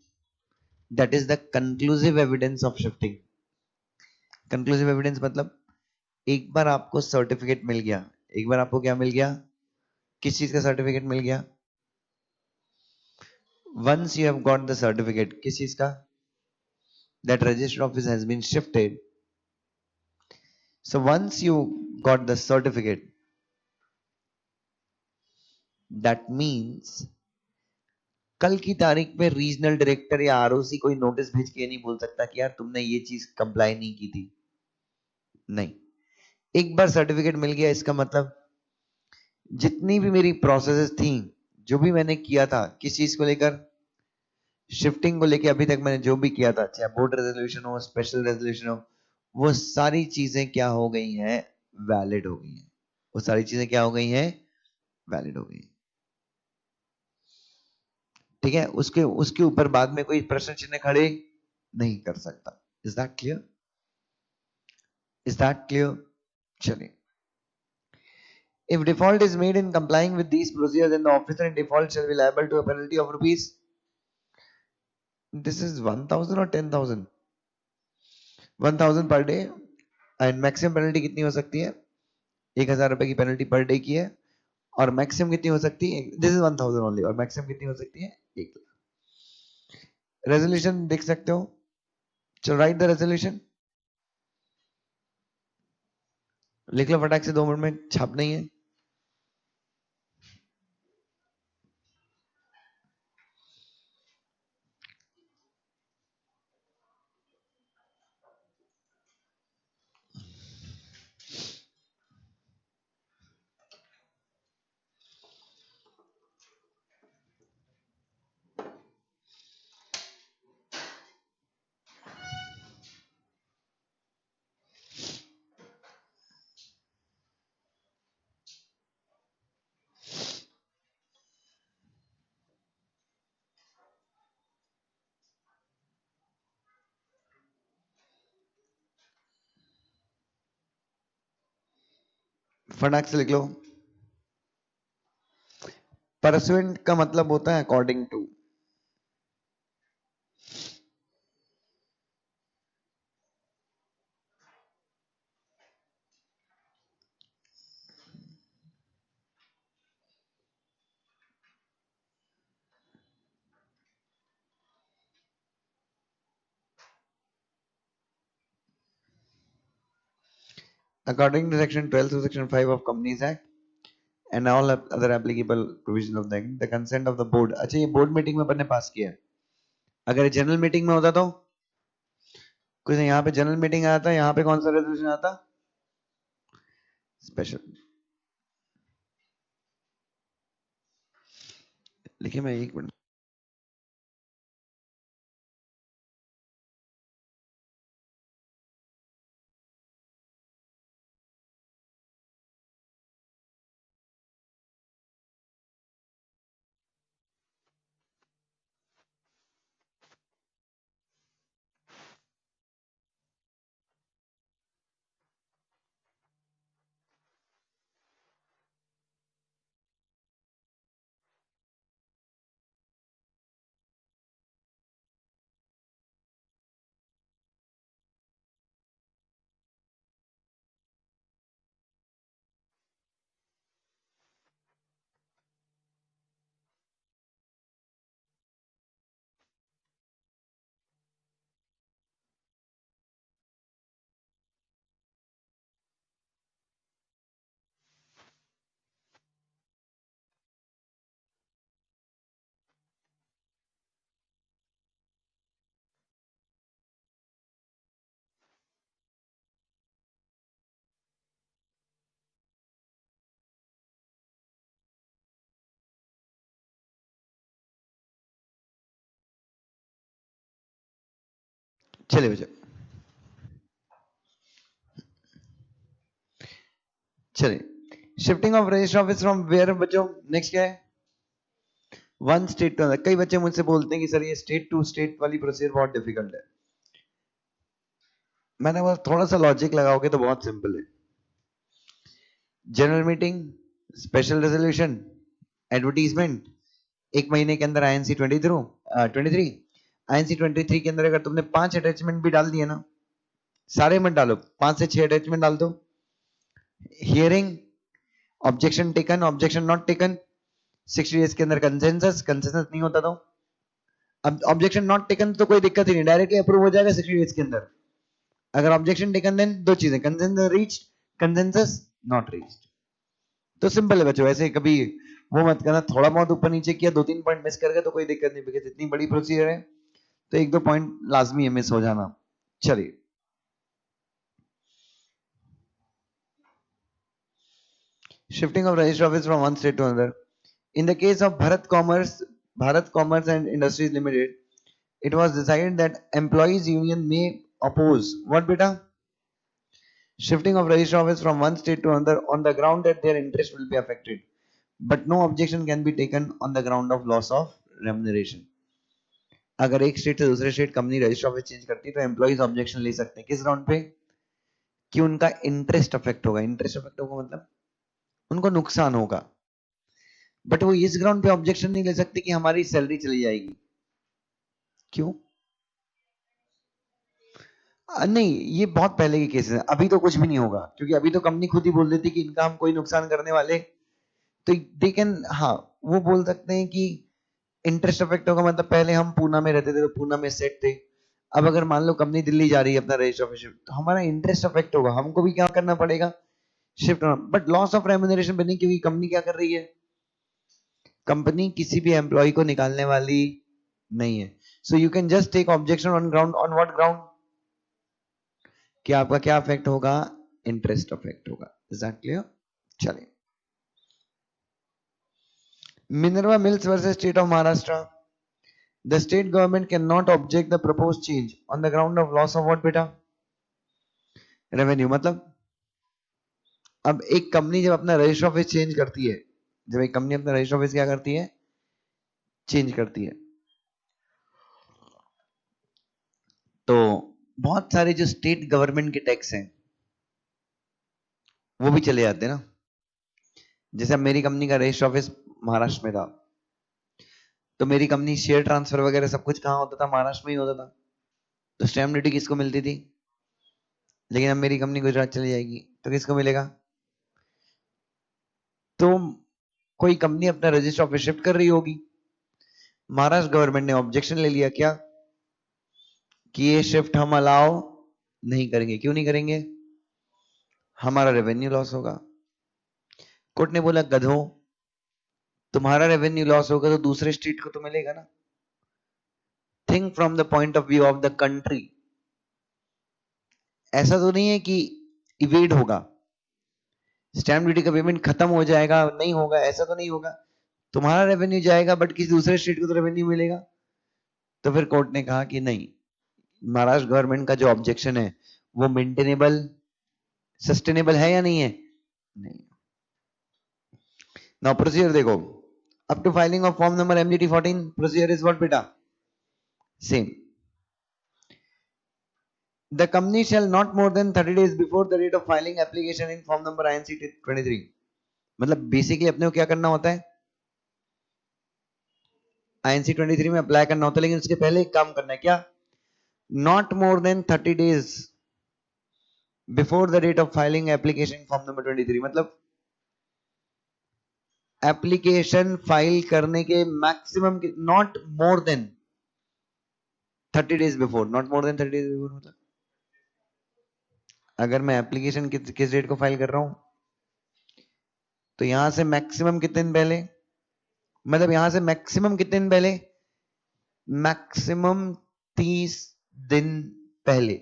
that is the conclusive evidence of shifting. Conclusive evidence मतलब एक बार आपको सर्टिफिकेट मिल गया, एक बार आपको क्या मिल गया, किस चीज का सर्टिफिकेट मिल गया, once you have got the certificate, किस चीज का, that register office has been shifted। So once you got the certificate, that means कल की तारीख में रीजनल डायरेक्टर या आरओसी कोई नोटिस भेज के नहीं बोल सकता कि यार तुमने ये चीज कंप्लाई नहीं की थी। नहीं, एक बार सर्टिफिकेट मिल गया इसका मतलब जितनी भी मेरी प्रोसेसेस थी, जो भी मैंने किया था किस चीज को लेकर, शिफ्टिंग को लेकर अभी तक मैंने जो भी किया था, चाहे बोर्ड रेजोल्यूशन हो, स्पेशल रेजोल्यूशन हो, वो सारी चीजें क्या हो गई हैं, वैलिड हो गई हैं। वो सारी चीजें क्या हो गई हैं, वैलिड हो गई। ठीक है, उसके उसके ऊपर बाद में कोई प्रश्न चिन्ह खड़े नहीं कर सकता। Is that clear, is that clear. चलिए, if default is made in complying with these procedures then the officer in default shall be liable to a penalty of rupees, this is 1000 or 10000, 1000 per day. And maximum penalty कितनी हो सकती है, 1000 रुपए की penalty per day की है। और maximum कितनी हो सकती है, दिस इज 1000 ओनली, और मैक्सिमम कितनी हो सकती है, 1 लाख। रेजोल्यूशन देख सकते हो, चलो राइट द रेजोल्यूशन, लिख लो फटाक से, 2 मिनट में, छाप नहीं है। फटाक से लिख लो। परसुएंट का मतलब होता है according to. According to Section 12 to Section 5 of Companies Act and all other applicable provisions of the Act, the consent of the board। अच्छा ये बोर्ड मीटिंग में अपन ने पास किया है। अगर जनरल मीटिंग में होता तो कुछ यहाँ पे जनरल मीटिंग आया था, यहाँ पे कौन सा रेजोल्यूशन आता? स्पेशल। लिखिए मैं एक मिनट। चलिए बच्चे, चलिए shifting of register office from where बच्चों, नेक्स्ट क्या है? One state to other. कई बच्चे मुझसे बोलते हैं कि सर ये स्टेट टू स्टेट वाली प्रोसीजर बहुत डिफिकल्ट है। मैंने बोला थोड़ा सा लॉजिक लगाओगे तो बहुत सिंपल है। General meeting, special resolution, advertisement, एक महीने के अंदर आईएनसी 23 आईएनसी 23 के अंदर अगर तुमने 5 अटैचमेंट भी डाल दिए ना, सारे मत डालो, 5 से 6 अटैचमेंट डाल दो। Hearing, objection taken, objection not taken, 60 days के अंदर कंसेंसस, कंसेंसस नहीं होता तो अब ऑब्जेक्शन नॉट टेकन तो कोई दिक्कत ही नहीं, डायरेक्टली अप्रूव हो जाएगा 60 डेज के अंदर। अगर ऑब्जेक्शन टेकन देन दो चीजें, consensus reached, consensus not reached. तो सिंपल है बच्चों, वैसे कभी वो मत करना, थोड़ा बहुत ऊपर नीचे किया, 2-3 पॉइंट मिस कर गए तो कोई दिक्कत नहीं, बिकॉज इतनी बड़ी प्रोसीजर है तो 1-2 पॉइंट लाजमी है मिस हो जाना। चलिए shifting of register office from one state to another, in the case of Bharat Commerce and Industries Limited, it was decided that employees union may oppose what beta? Shifting of register office from one state to another on the ground that their interest will be affected, but no objection can be taken on the ground of loss of remuneration। अगर एक state से दूसरे state company register office change करती है तो employees objection ले सकते हैं, किस ग्राउंड पे? कि उनका इंटरेस्ट अफेक्ट होगा। इंटरेस्ट अफेक्ट होगा मतलब उनको नुकसान होगा, बट वो इस ग्राउंड पे ऑब्जेक्शन नहीं ले सकते कि हमारी सैलरी चली जाएगी। क्यों? नहीं, ये बहुत पहले के केसेस है, अभी तो कुछ भी नहीं होगा, क्योंकि अभी तो कंपनी खुद ही बोल देती कि इनका हम कोई नुकसान करने वाले, तो दे कैन, हाँ वो बोल सकते हैं कि इंटरेस्ट अफेक्ट होगा, मतलब पहले हम पूना में रहते थे तो पूना में सेट थे, अब अगर मान लो कंपनी दिल्ली जा रही है अपना रजिस्टर ऑफिस, तो हमारा इंटरेस्ट अफेक्ट होगा, हमको भी क्या करना पड़ेगा? शिफ्ट होना। बट लॉस ऑफ रेम्यूनरेशन पे नहीं, क्योंकि कंपनी क्या कर रही है? कंपनी किसी भी एम्प्लॉय को निकालने वाली नहीं है। So you can just take objection on ground, on what ground? कि आपका क्या अफेक्ट होगा? इंटरेस्ट अफेक्ट होगा। Is that clear? चलिए, Minerva Mills versus State of Maharashtra, the state government can not object the propose change on the ground of loss of what बेटा? Revenue. मतलब अब एक कंपनी जब अपना रजिस्टर ऑफिस चेंज करती है, जब एक कंपनी अपना रजिस्टर ऑफिस क्या करती है? चेंज करती है, तो बहुत सारे जो स्टेट गवर्नमेंट के टैक्स हैं वो भी चले जाते हैं ना। जैसे अब मेरी कंपनी का रजिस्टर ऑफिस महाराष्ट्र में था, तो मेरी कंपनी शेयर ट्रांसफर वगैरह सब कुछ कहाँ होता था? महाराष्ट्र में ही होता था। तो स्टैम्प ड्यूटी किसको मिलती थी? लेकिन अब मेरी कंपनी गुजरात चली जाएगी तो किसको मिलेगा? तो कोई कंपनी अपना रजिस्टर ऑफिस शिफ्ट कर रही होगी, महाराष्ट्र गवर्नमेंट ने ऑब्जेक्शन ले लिया क्या कि ये शिफ्ट हम अलाउ नहीं करेंगे। क्यों नहीं करेंगे? हमारा रेवेन्यू लॉस होगा। कोर्ट ने बोला गधो, तुम्हारा रेवेन्यू लॉस होगा तो दूसरे स्टेट को तो मिलेगा ना। Think from the point of view of the country. ऐसा तो नहीं है कि इवेड होगा, स्टैम्प ड्यूटी का पेमेंट खत्म हो जाएगा, नहीं होगा, ऐसा तो नहीं होगा। तुम्हारा रेवेन्यू जाएगा बट किसी दूसरे स्टेट को तो रेवेन्यू मिलेगा। तो फिर कोर्ट ने कहा कि नहीं, महाराष्ट्र गवर्नमेंट का जो ऑब्जेक्शन है वो मेंटेनेबल, सस्टेनेबल है या नहीं है? नहीं। नाउ प्रोसीजर देखो, up to filing of form number MGT 14 procedure is what बेटा? Same. The company shall not more than 30 days before the date of filing application in form number INC 23, मतलब basically अपने को क्या करना होता है? INC 23 में अप्लाई करना होता है, लेकिन उसके पहले एक काम करना है क्या? Not more than 30 days before the date of filing application form number 23, मतलब एप्लीकेशन फाइल करने के maximum, not more than 30 days before. Not more than 30 days before मतलब अगर मैं एप्लीकेशन किस डेट को फाइल कर रहा हूं, तो यहां से मैक्सिमम कितने दिन पहले, मतलब यहां से मैक्सिमम कितने दिन पहले? मैक्सिमम 30 दिन पहले।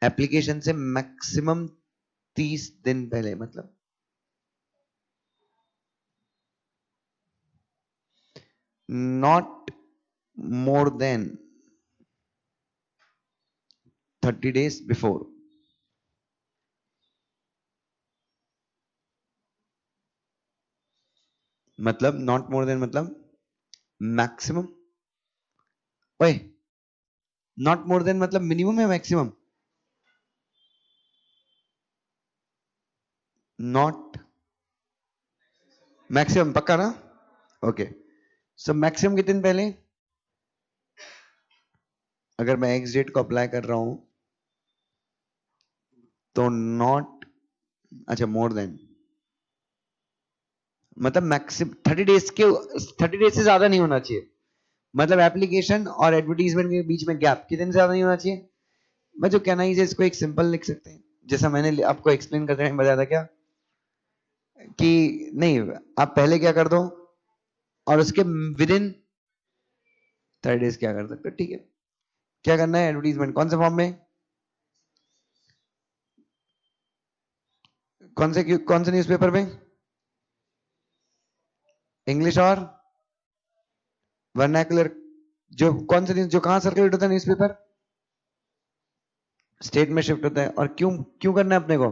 एप्लीकेशन से मैक्सिमम 30 दिन पहले, मतलब not more than 30 days before. मतलब नॉट मोर देन मतलब मैक्सिमम, ओए नॉट मोर देन मतलब मिनिमम है मैक्सिमम? नॉट मैक्सिमम, पक्का ना? ओके, सो मैक्सिमम कितने दिन पहले? अगर मैं एक्स डेट को अप्लाई कर रहा हूं तो नॉट, अच्छा मोर देन मतलब मैक्सिमम 30 डेज के, 30 डेज से ज्यादा नहीं होना चाहिए। मतलब एप्लीकेशन और एडवर्टीजमेंट के बीच में गैप कितने से ज्यादा नहीं होना चाहिए। मैं जो कहना ही, इसको एक सिंपल लिख सकते हैं, जैसा मैंने आपको एक्सप्लेन करते टाइम बताया था क्या, कि नहीं आप पहले क्या कर दो और उसके विद इन 30 डेज क्या कर सकते हो। ठीक है, क्या करना है? एडवर्टीजमेंट कौन से फॉर्म में, कौन से न्यूज़पेपर में? इंग्लिश और वर्नाकुलर। जो कौन से जो कहां सर्कुलेट होता है न्यूज़पेपर? स्टेट में शिफ्ट होता है। और क्यों क्यों करना है अपने को?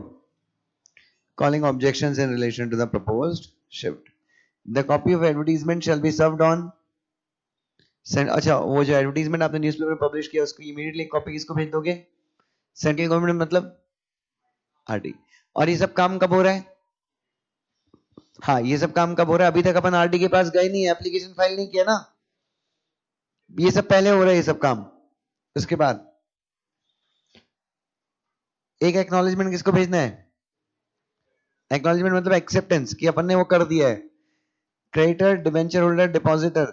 Calling objections in relation to the proposed shift. The copy of advertisement shall be served on, अच्छा वो जो एडवर्टीजमेंट आपने न्यूज़पेपर में पब्लिश किया उसको इमीडिएटली कॉपी किसको भेज दोगे? सेंट्रल गवर्नमेंट, मतलब आरडी। और ये सब काम कब हो रहा है? हाँ, ये सब काम कब हो रहा है? अभी तक अपन आरडी के पास गए नहीं, एप्लीकेशन फाइल नहीं किया ना, ये सब पहले हो रहा है ये सब काम। उसके बाद एक एक्नॉलेजमेंट किसको भेजना है? एक्नॉलेजमेंट मतलब एक्सेप्टेंस कि अपन ने वो कर दिया है। Creditor, debenture holder, depositor,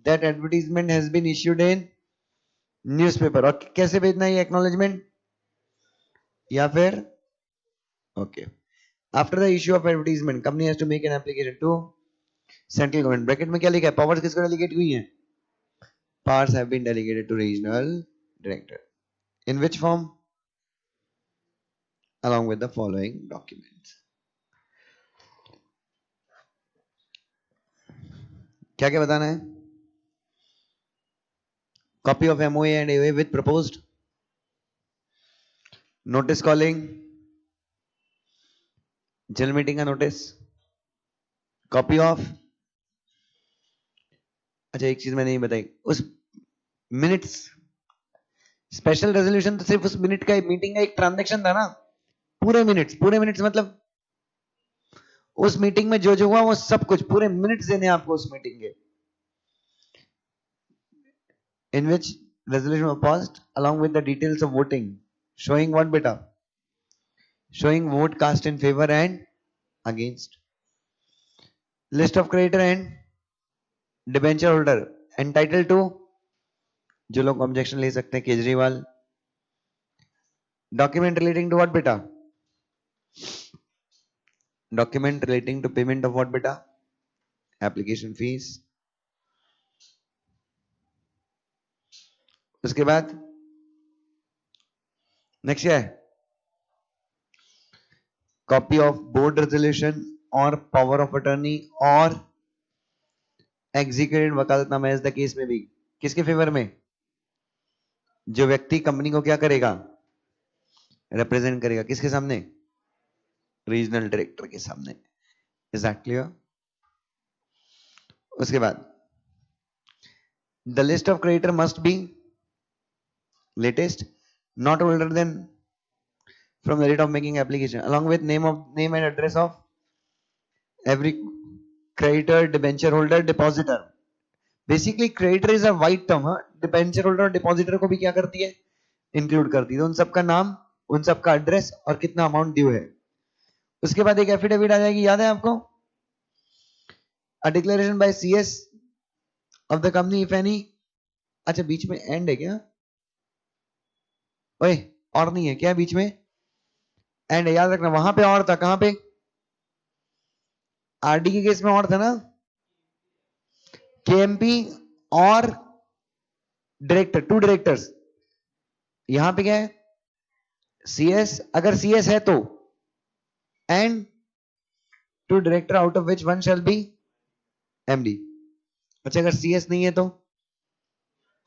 that advertisement has been issued in newspaper. और कैसे भेजना है ये एक्नॉलेजमेंट? या फिर okay, after the issue of advertisement company has to make an application to central government. Bracket में क्या लिखा है? पावर्स किसको डेलीगेट हुई है? Powers have been delegated to regional director. In which form? Along with the following documents. क्या क्या बताना है? Copy of MOA and AOA with proposed notice calling, general meeting का नोटिस, कॉपी ऑफ, अच्छा एक चीज मैंने नहीं बताई, उस मिनट्स स्पेशल रेजोल्यूशन तो सिर्फ उस मिनट का मीटिंग का एक ट्रांजेक्शन था ना, पूरे मिनट्स मतलब उस मीटिंग में जो जो हुआ वो सब कुछ पूरे मिनट्स देने आपको उस मीटिंग के, in which resolution was passed along with the details of voting, showing what beta, showing vote cast in favor and against, list of creditor and debenture holder entitled to, जो लोग objection ले सकते हैं Kejriwal, document relating to what beta, document relating to payment of what beta, application fees, उसके बाद next क्या है, copy of board resolution और पावर ऑफ अटर्नी और एग्जीक्यूटेड वकालतनामा एज द केस में भी, किसके फेवर में, जो व्यक्ति कंपनी को क्या करेगा, रिप्रेजेंट करेगा, किसके सामने, रीजनल डायरेक्टर के सामने। Is that clear? उसके बाद the list of creditor must be latest, not older than from the date of making application, along with name and address of every creditor, debenture holder, depositor. Basically creditor is a wide term, debenture holder और depositor को भी क्या करती है, include करती है। तो उन सबका नाम, उन सबका एड्रेस और कितना अमाउंट ड्यू है। उसके बाद एक एफिडेविट आ जाएगी, याद है आपको, a declaration bye CS of the company if any. अच्छा बीच में एंड है क्या, ओए और नहीं है क्या बीच में, एंड याद रखना, वहां पे और था, कहां पे, आरडी के केस में और था ना, केएमपी और डायरेक्टर, 2 डायरेक्टर्स, यहां पे क्या है, सीएस, अगर सीएस है तो, and 2 director out of which 1 shall be MD. अच्छा अगर सीएस नहीं है तो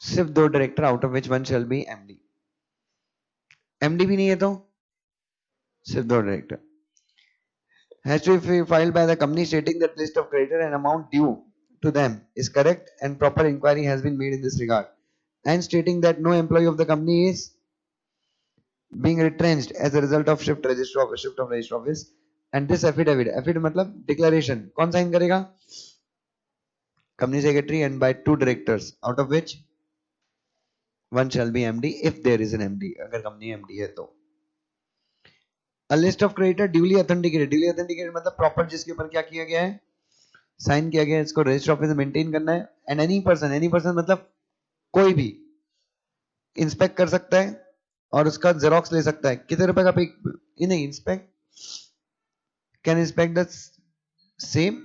सिर्फ 2 director out of which 1 shall be MD, MD भी नहीं है तो सिर्फ 2 director. has to be filed by the company stating that list of creditor and amount due to them is correct and proper inquiry has been made in this regard, and stating that no employee of the company is being retrenched as a result of shift of register office, and this affidavit मतलब declaration कौन sign करेगा, company secretary and by 2 directors out of which 1 shall be MD if there is an MD, अगर company MD है तो। A list of creditor duly authenticated मतलब proper जिसके ऊपर क्या किया गया है, साइन किया गया है, इसको रजिस्टर ऑफिस में मेंटेन करना है। एंड एनी पर्सन मतलब कोई भी इंस्पेक्ट कर सकता है और उसका जेरोक्स ले सकता है, कितने रुपए का पे, नहीं inspect can inspect the same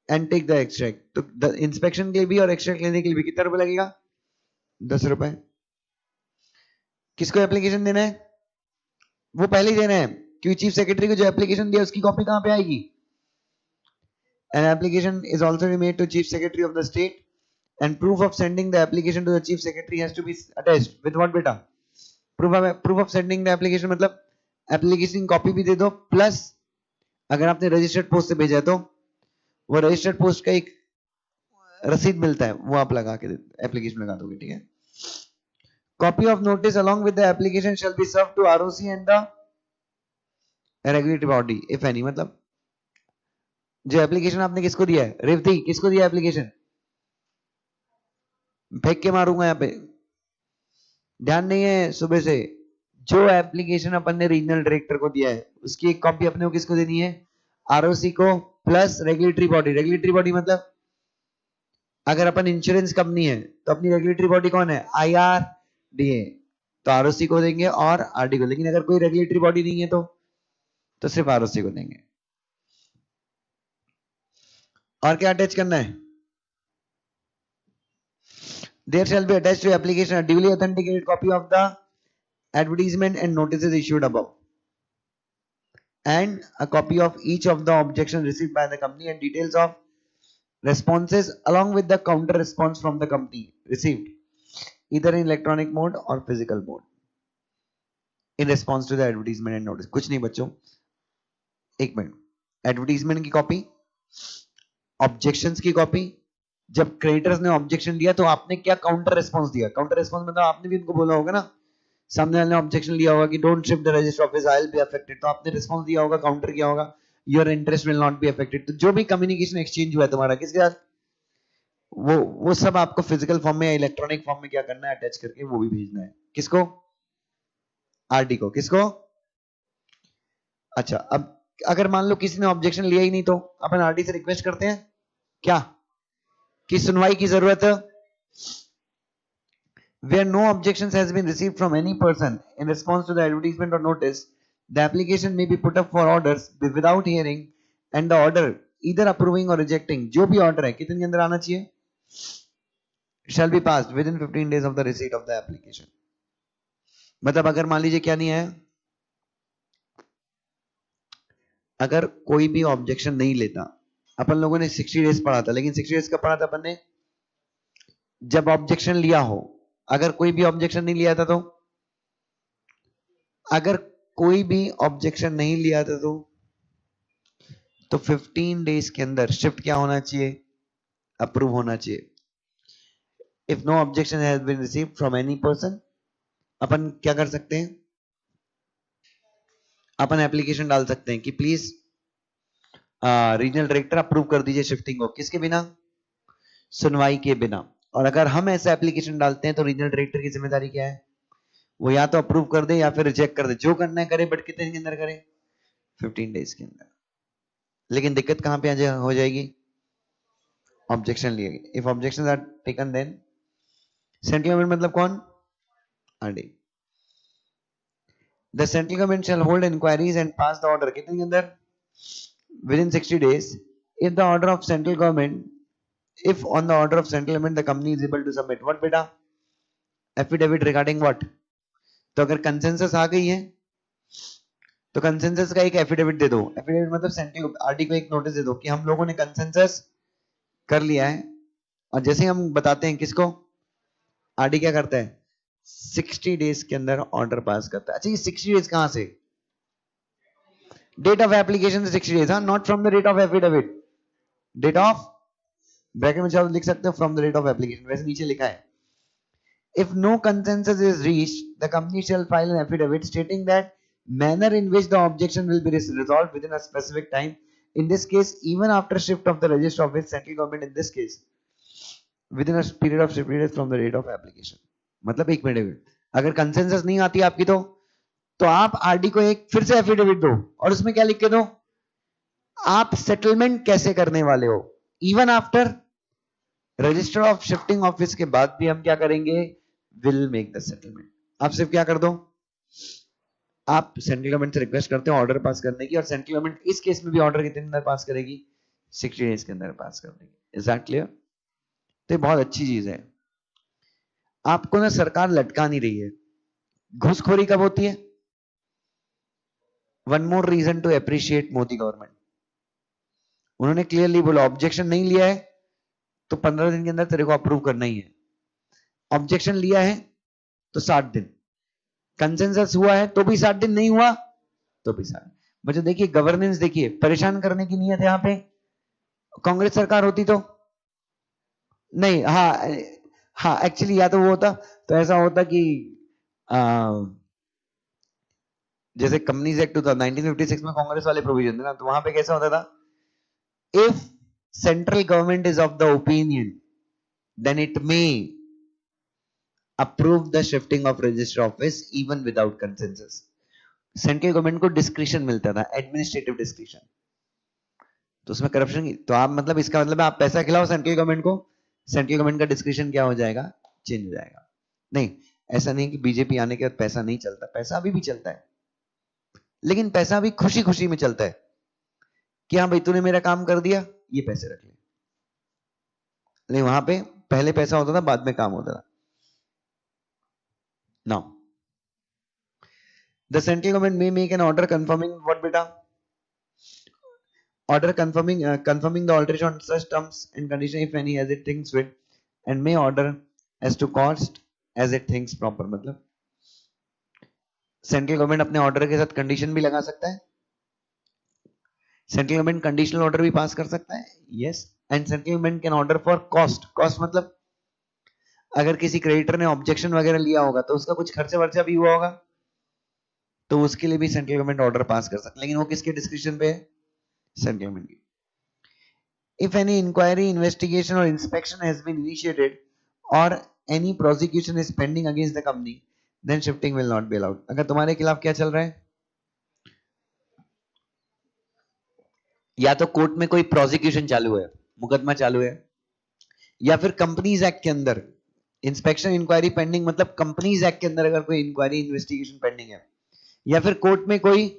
and take the extract. तो इंस्पेक्शन के लिए भी और एक्सट्रैक्ट लेने के लिए भी कितना रुपए लगेगा, 10 रुपए। किसको एप्लीकेशन देना है, वो पहले ही देना है, क्योंकि चीफ सेक्रेटरी को जो एप्लीकेशन दिया उसकी कॉपी कहां पे आएगी। An application is also made to chief secretary of the state and proof of sending the application to the chief secretary has to be attached with what beta, proof of sending the application मतलब application copy भी दे दो, plus अगर आपने registered post से भेजा है तो वो रजिस्टर्ड पोस्ट का एक रसीद मिलता है, वो आप लगा के एप्लीकेशन लगा दोगे, ठीक है। Copy of notice along with the application shall be served to ROC and the regulatory body if any, मतलब जो एप्लीकेशन आपने किसको दिया है, रेवती किसको दिया एप्लीकेशन, फेंक के मारूंगा यहाँ पे, ध्यान नहीं है सुबह से। जो एप्लीकेशन अपन ने रीजनल डायरेक्टर को दिया है उसकी एक कॉपी अपने को किसको देनी है, आरओसी को प्लस रेगुलेटरी बॉडी मतलब अगर अपन इंश्योरेंस कंपनी है तो अपनी रेगुलेटरी बॉडी कौन है, आईआरडीए, तो आरओसी को देंगे और आरडी को। लेकिन अगर कोई रेगुलेटरी बॉडी नहीं है तो सिर्फ आरओसी को देंगे। और क्या अटैच करना है, there shall be attached to application a duly authenticated copy of the advertisement and notices issued above, and a copy of each of the objections received by the company and details of responses along with the counter response from the company received either in electronic mode or physical mode in response to the advertisement and notice। कुछ नहीं बच्चों, एक minute, advertisement की copy, objections की copy जब creditors ने objection दिया तो आपने क्या काउंटर रेस्पॉन्स दिया? काउंटर रेस्पॉन्स मतलब आपने भी उनको बोला होगा ना, सामने वाले ने ऑब्जेक्शन लिया होगा कि don't shift the register office, I will be affected, तो आपने रिस्पॉन्स दिया होगा, काउंटर किया होगा, your interest will not be affected. तो जो भी कम्युनिकेशन एक्सचेंज हुआ है तुम्हारा किसके साथ, वो सब आपको फिजिकल फॉर्म में या इलेक्ट्रॉनिक फॉर्म में क्या करना है, अटैच करके वो भी भेजना है। किसको? आरडी को। किसको? अच्छा, अब अगर मान लो किसी ने ऑब्जेक्शन लिया ही नहीं तो अपन आरडी से रिक्वेस्ट करते हैं क्या कि सुनवाई की जरूरत है। Where no objections has been received from any person in response to the advertisement or notice, the application may be put up for orders without hearing, and the order either approving or rejecting, जो भी order है कितने के अंदर आना चाहिए, shall be passed within 15 days of the receipt of the application। मतलब अगर मान लीजिए क्या नहीं है, अगर कोई भी ऑब्जेक्शन नहीं लेता, अपन लोगों ने 60 डेज पढ़ा था, लेकिन 60 डेज का पढ़ा था अपन ने जब ऑब्जेक्शन लिया हो। अगर कोई भी ऑब्जेक्शन नहीं लिया था अगर कोई भी ऑब्जेक्शन नहीं लिया था तो 15 डेज के अंदर शिफ्ट क्या होना चाहिए, अप्रूव होना चाहिए। If no objection has been received from any person, अपन क्या कर सकते हैं, अपन एप्लीकेशन डाल सकते हैं कि प्लीज रीजनल डायरेक्टर अप्रूव कर दीजिए शिफ्टिंग को। किसके बिना? सुनवाई के बिना। और अगर हम ऐसा एप्लीकेशन डालते हैं तो रीजनल डायरेक्टर की जिम्मेदारी क्या है, वो या तो अप्रूव कर दे या फिर रिजेक्ट कर दे, जो करना है करे, बट कितने के अंदर करे, 15 डेज के अंदर। लेकिन दिक्कत कहां पे हो जाएगी, ऑब्जेक्शन लिए। If objection are taken then central government मतलब कौन, RD. The central government shall hold inquiries and pass the order कितने के अंदर, within 60 days, if the order of central government, if on the order of central government the company is able to submit what beta, affidavit regarding what। तो अगर consensus आ गई है तो consensus का एक एफिडेविट दे दो। एफिडेविट मतलब सेंट्रल आरडी को एक नोटिस दे दो कि हम लोगों ने कंसेंसस कर लिया है। और जैसे ही हम बताते हैं किसको, आरडी क्या करता है, 60 डेज के अंदर ऑर्डर पास करता है। अच्छा, ये 60 डेज कहां से, डेट ऑफ एप्लीकेशन से 60 डेज, हाँ, not from the date of affidavit, date of, bracket में चाहो लिख सकते हो from the date of application, वैसे नीचे लिखा है। If no consensus is reached, the company shall file an affidavit stating that manner in which the objection will be resolved within a specific time. In this case, even after shift of the register office, central government in this case, within a period of 60 days from the date of application। मतलब एक minute, अगर consensus नहीं आती आपकी तो आप RD को एक फिर से एफिडेविट दो और उसमें क्या लिख के दो, आप सेटलमेंट कैसे करने वाले हो। Even after register of shifting office के बाद भी हम क्या करेंगे, विल मेक द सेटलमेंट। आप सिर्फ क्या कर दो, आप सेंट्रल गवर्नमेंट से रिक्वेस्ट करते हो ऑर्डर पास करने की, और सेंट्रल गवर्नमेंट इस केस में भी ऑर्डर कितने अंदर पास करेगी, 60 डेज के अंदर पास कर देगी। Is that clear? तो ये बहुत अच्छी चीज है। आपको ना सरकार लटका नहीं रही है। घूसखोरी कब होती है, one more reason to appreciate Modi government. उन्होंने क्लियरली बोला ऑब्जेक्शन नहीं लिया है तो 15 दिन के अंदर तेरे को अप्रूव करना ही है, ऑब्जेक्शन लिया है तो 60 दिन, कंसेंसस हुआ है तो भी 60 दिन, नहीं हुआ तो भी 60 दिन। मुझे देखिए गवर्नेंस, देखिए परेशान करने की नीयत यहां पे। कांग्रेस सरकार होती तो नहीं, हाँ हाँ, एक्चुअली या तो वो होता, तो ऐसा होता कि जैसे कंपनीज एक्ट था 1956 में कांग्रेस वाले प्रोविजन थे ना, तो वहां पे कैसा होता था, if central government is of the opinion then it may approve the shifting of register office even without consensus. Central government को डिस्क्रिशन मिलता था, एडमिनिस्ट्रेटिव डिस्क्रिशन। तो उसमें करप्शन की, तो आप मतलब इसका मतलब है आप पैसा खिलाओ सेंट्रल गवर्नमेंट को, सेंट्रल गवर्नमेंट का डिस्क्रिशन क्या हो जाएगा, चेंज हो जाएगा। नहीं, ऐसा नहीं कि बीजेपी आने के बाद पैसा नहीं चलता, पैसा अभी भी चलता है, लेकिन पैसा अभी खुशी खुशी में चलता है कि हाँ भाई तूने मेरा काम कर दिया, ये पैसे रख ले। नहीं, वहां पे पहले पैसा होता था, बाद में काम होता था। Now the central government may make an order confirming what बेटा, order confirming the alteration on such terms and condition if any as it thinks fit, and may order as to cost as it thinks proper। मतलब central government अपने order के साथ condition भी लगा सकता है central government conditional order भी पास कर सकता है, yes, and central government can order for cost, cost मतलब अगर किसी क्रेडिटर ने ऑब्जेक्शन वगैरह लिया होगा तो उसका कुछ खर्चा वर्चा भी हुआ होगा, तो उसके लिए भी सेंट्रल गवर्नमेंट ऑर्डर पास कर सकता है, लेकिन वो किसके डिस्क्रिप्शन पे है, सेंट्रल गवर्नमेंट की। If any inquiry, investigation or inspection has been initiated or any prosecution is pending against the company, then shifting will not be allowed. अगर तुम्हारे खिलाफ क्या चल रहा है, या तो कोर्ट में कोई प्रोसिक्यूशन चालू है, मुकदमा चालू है, या फिर कंपनीज एक्ट के अंदर इंस्पेक्शन इंक्वायरी पेंडिंग, मतलब कंपनीज एक्ट के अंदर अगर कोई इंक्वायरी इन्वेस्टिगेशन पेंडिंग है, या फिर कोर्ट में कोई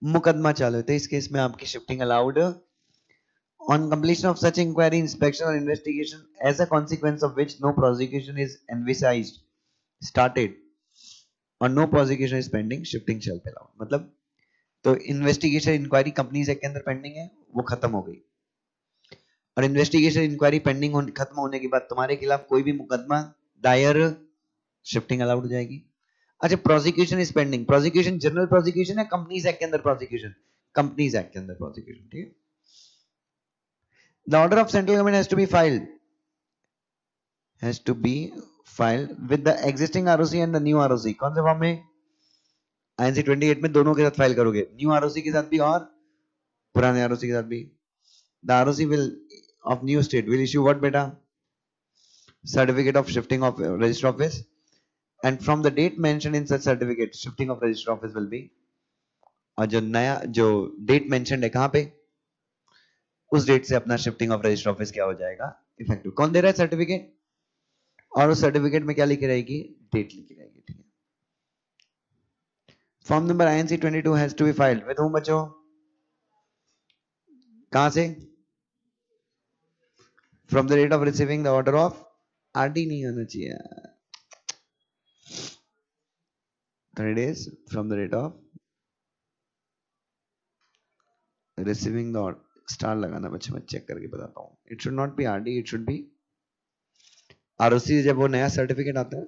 मुकदमा चालू है, तो इस केस में आपकी shifting allowed on completion of such inquiry, inspection or investigation, as a consequence of which no prosecution is envisaged, started, or no prosecution is pending, shifting shall be allowed. मतलब तो इन्वेस्टिगेशन इंक्वायरी कंपनीज एक्ट के अंदर pending है, वो खत्म हो गई, और इन्वेस्टिगेशन इंक्वायरी पेंडिंग खत्म होने के बाद तुम्हारे खिलाफ कोई भी मुकदमा दायर, शिफ्टिंग अलाउड हो जाएगी। अच्छा, prosecution is pending, prosecution general prosecution है, कंपनीज एक्ट के अंदर प्रोसिक्यूशन, कंपनीज एक्ट के अंदर प्रोसिक्यूशन, ठीक है। The order of central government has to be filed with the existing ROC and the new ROC. कौन से फॉर्म में, INC 28 में दोनों के साथ फाइल करोगे, न्यू ROC के साथ भी और पुराने ROC के साथ भी। The ROC will of new state will issue what बेटा, certificate of shifting of register office, and from the date mentioned in such certificate, shifting of register office will be, और जो नया जो डेट मेंशन्ड है कहाँ पे, उस date से अपना शिफ्टिंग ऑफ रजिस्टर ऑफिस क्या हो जाएगा, इफेक्टिव। कौन दे रहा है सर्टिफिकेट, और उस सर्टिफिकेट में क्या लिखी रहेगी, डेट लिखी रहेगी, ठीक है। Form number INC 22 has to be filed with home बच्चों, कहां से, from the date of receiving the order of, RD नहीं होना चाहिए, 30 days from the date of receiving the order, star लगाना बच्चे, मैं चेक करके बताता हूँ, it should not be RD, it should be ROC. जब वो नया सर्टिफिकेट आता है,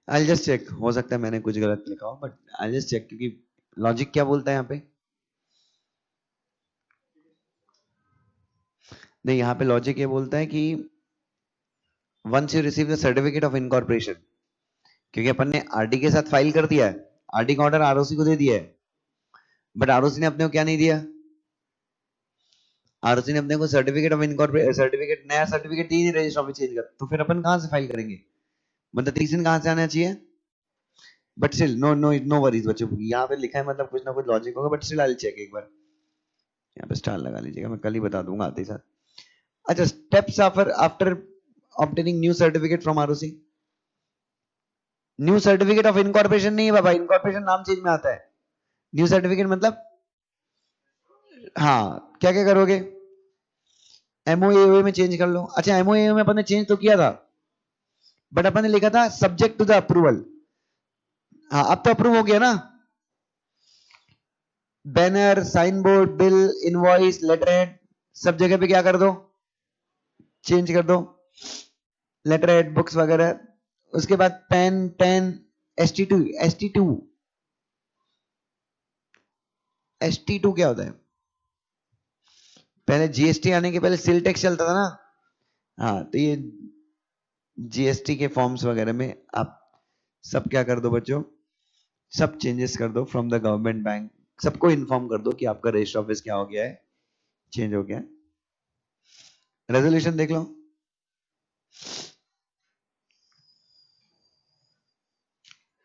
I'll just check, हो सकता है मैंने कुछ गलत लिखा हो, बट I'll just check, क्योंकि लॉजिक क्या बोलता है यहाँ पे, नहीं यहाँ पे लॉजिक ये बोलता है कि once you receive the certificate of incorporation, क्योंकि अपन ने आरडी के साथ फाइल कर दिया है, आरडी का ऑर्डर आरओसी को दे दिया है, बट आरओसी ने अपने को क्या नहीं दिया, आरओसी ने अपने को सर्टिफिकेट ऑफ इनकॉर्पोरेशन, सर्टिफिकेट, नया सर्टिफिकेट दी रजिस्टर ऑफिस चेंज कर, तो फिर अपन कहां से फाइल करेंगे, मतलब 30 दिन कहां से आना चाहिए, but still no no no worries बच्चों, यहाँ पे लिखा है मतलब कुछ ना कुछ लॉजिक होगा, but still I will check एक बार, यहाँ पे स्टार लगा लीजिएगा, मैं कल ही बता दूंगा आते ही साथ। अच्छा, steps after obtaining new certificate from ROC, new certificate of incorporation नहीं है बाबा, इनकॉर्पोरेशन नाम चेंज में आता है, न्यू सर्टिफिकेट मतलब, हाँ क्या क्या करोगे, एमओए में चेंज कर लो। अच्छा, एमओए में अपन ने चेंज तो किया था, बट अपन ने लिखा था सब्जेक्ट टू द अप्रूवल, हाँ अब तो अप्रूव हो गया ना, banner, sign board, bill, invoice, letter head, सब जगह पे क्या कर दो, चेंज कर दो, लेटर हेड, बुक्स वगैरह। उसके बाद pen, pen, ST2, ST2, ST2 क्या होता है, पहले जीएसटी आने के पहले सेल टैक्स चलता था ना, हाँ तो ये जीएसटी के फॉर्म्स वगैरह में आप सब क्या कर दो बच्चों, सब चेंजेस कर दो फ्रॉम द गवर्नमेंट बैंक, सबको इन्फॉर्म कर दो कि आपका रजिस्टर ऑफिस क्या हो गया है, चेंज हो गया है। रेजोल्यूशन देख लो,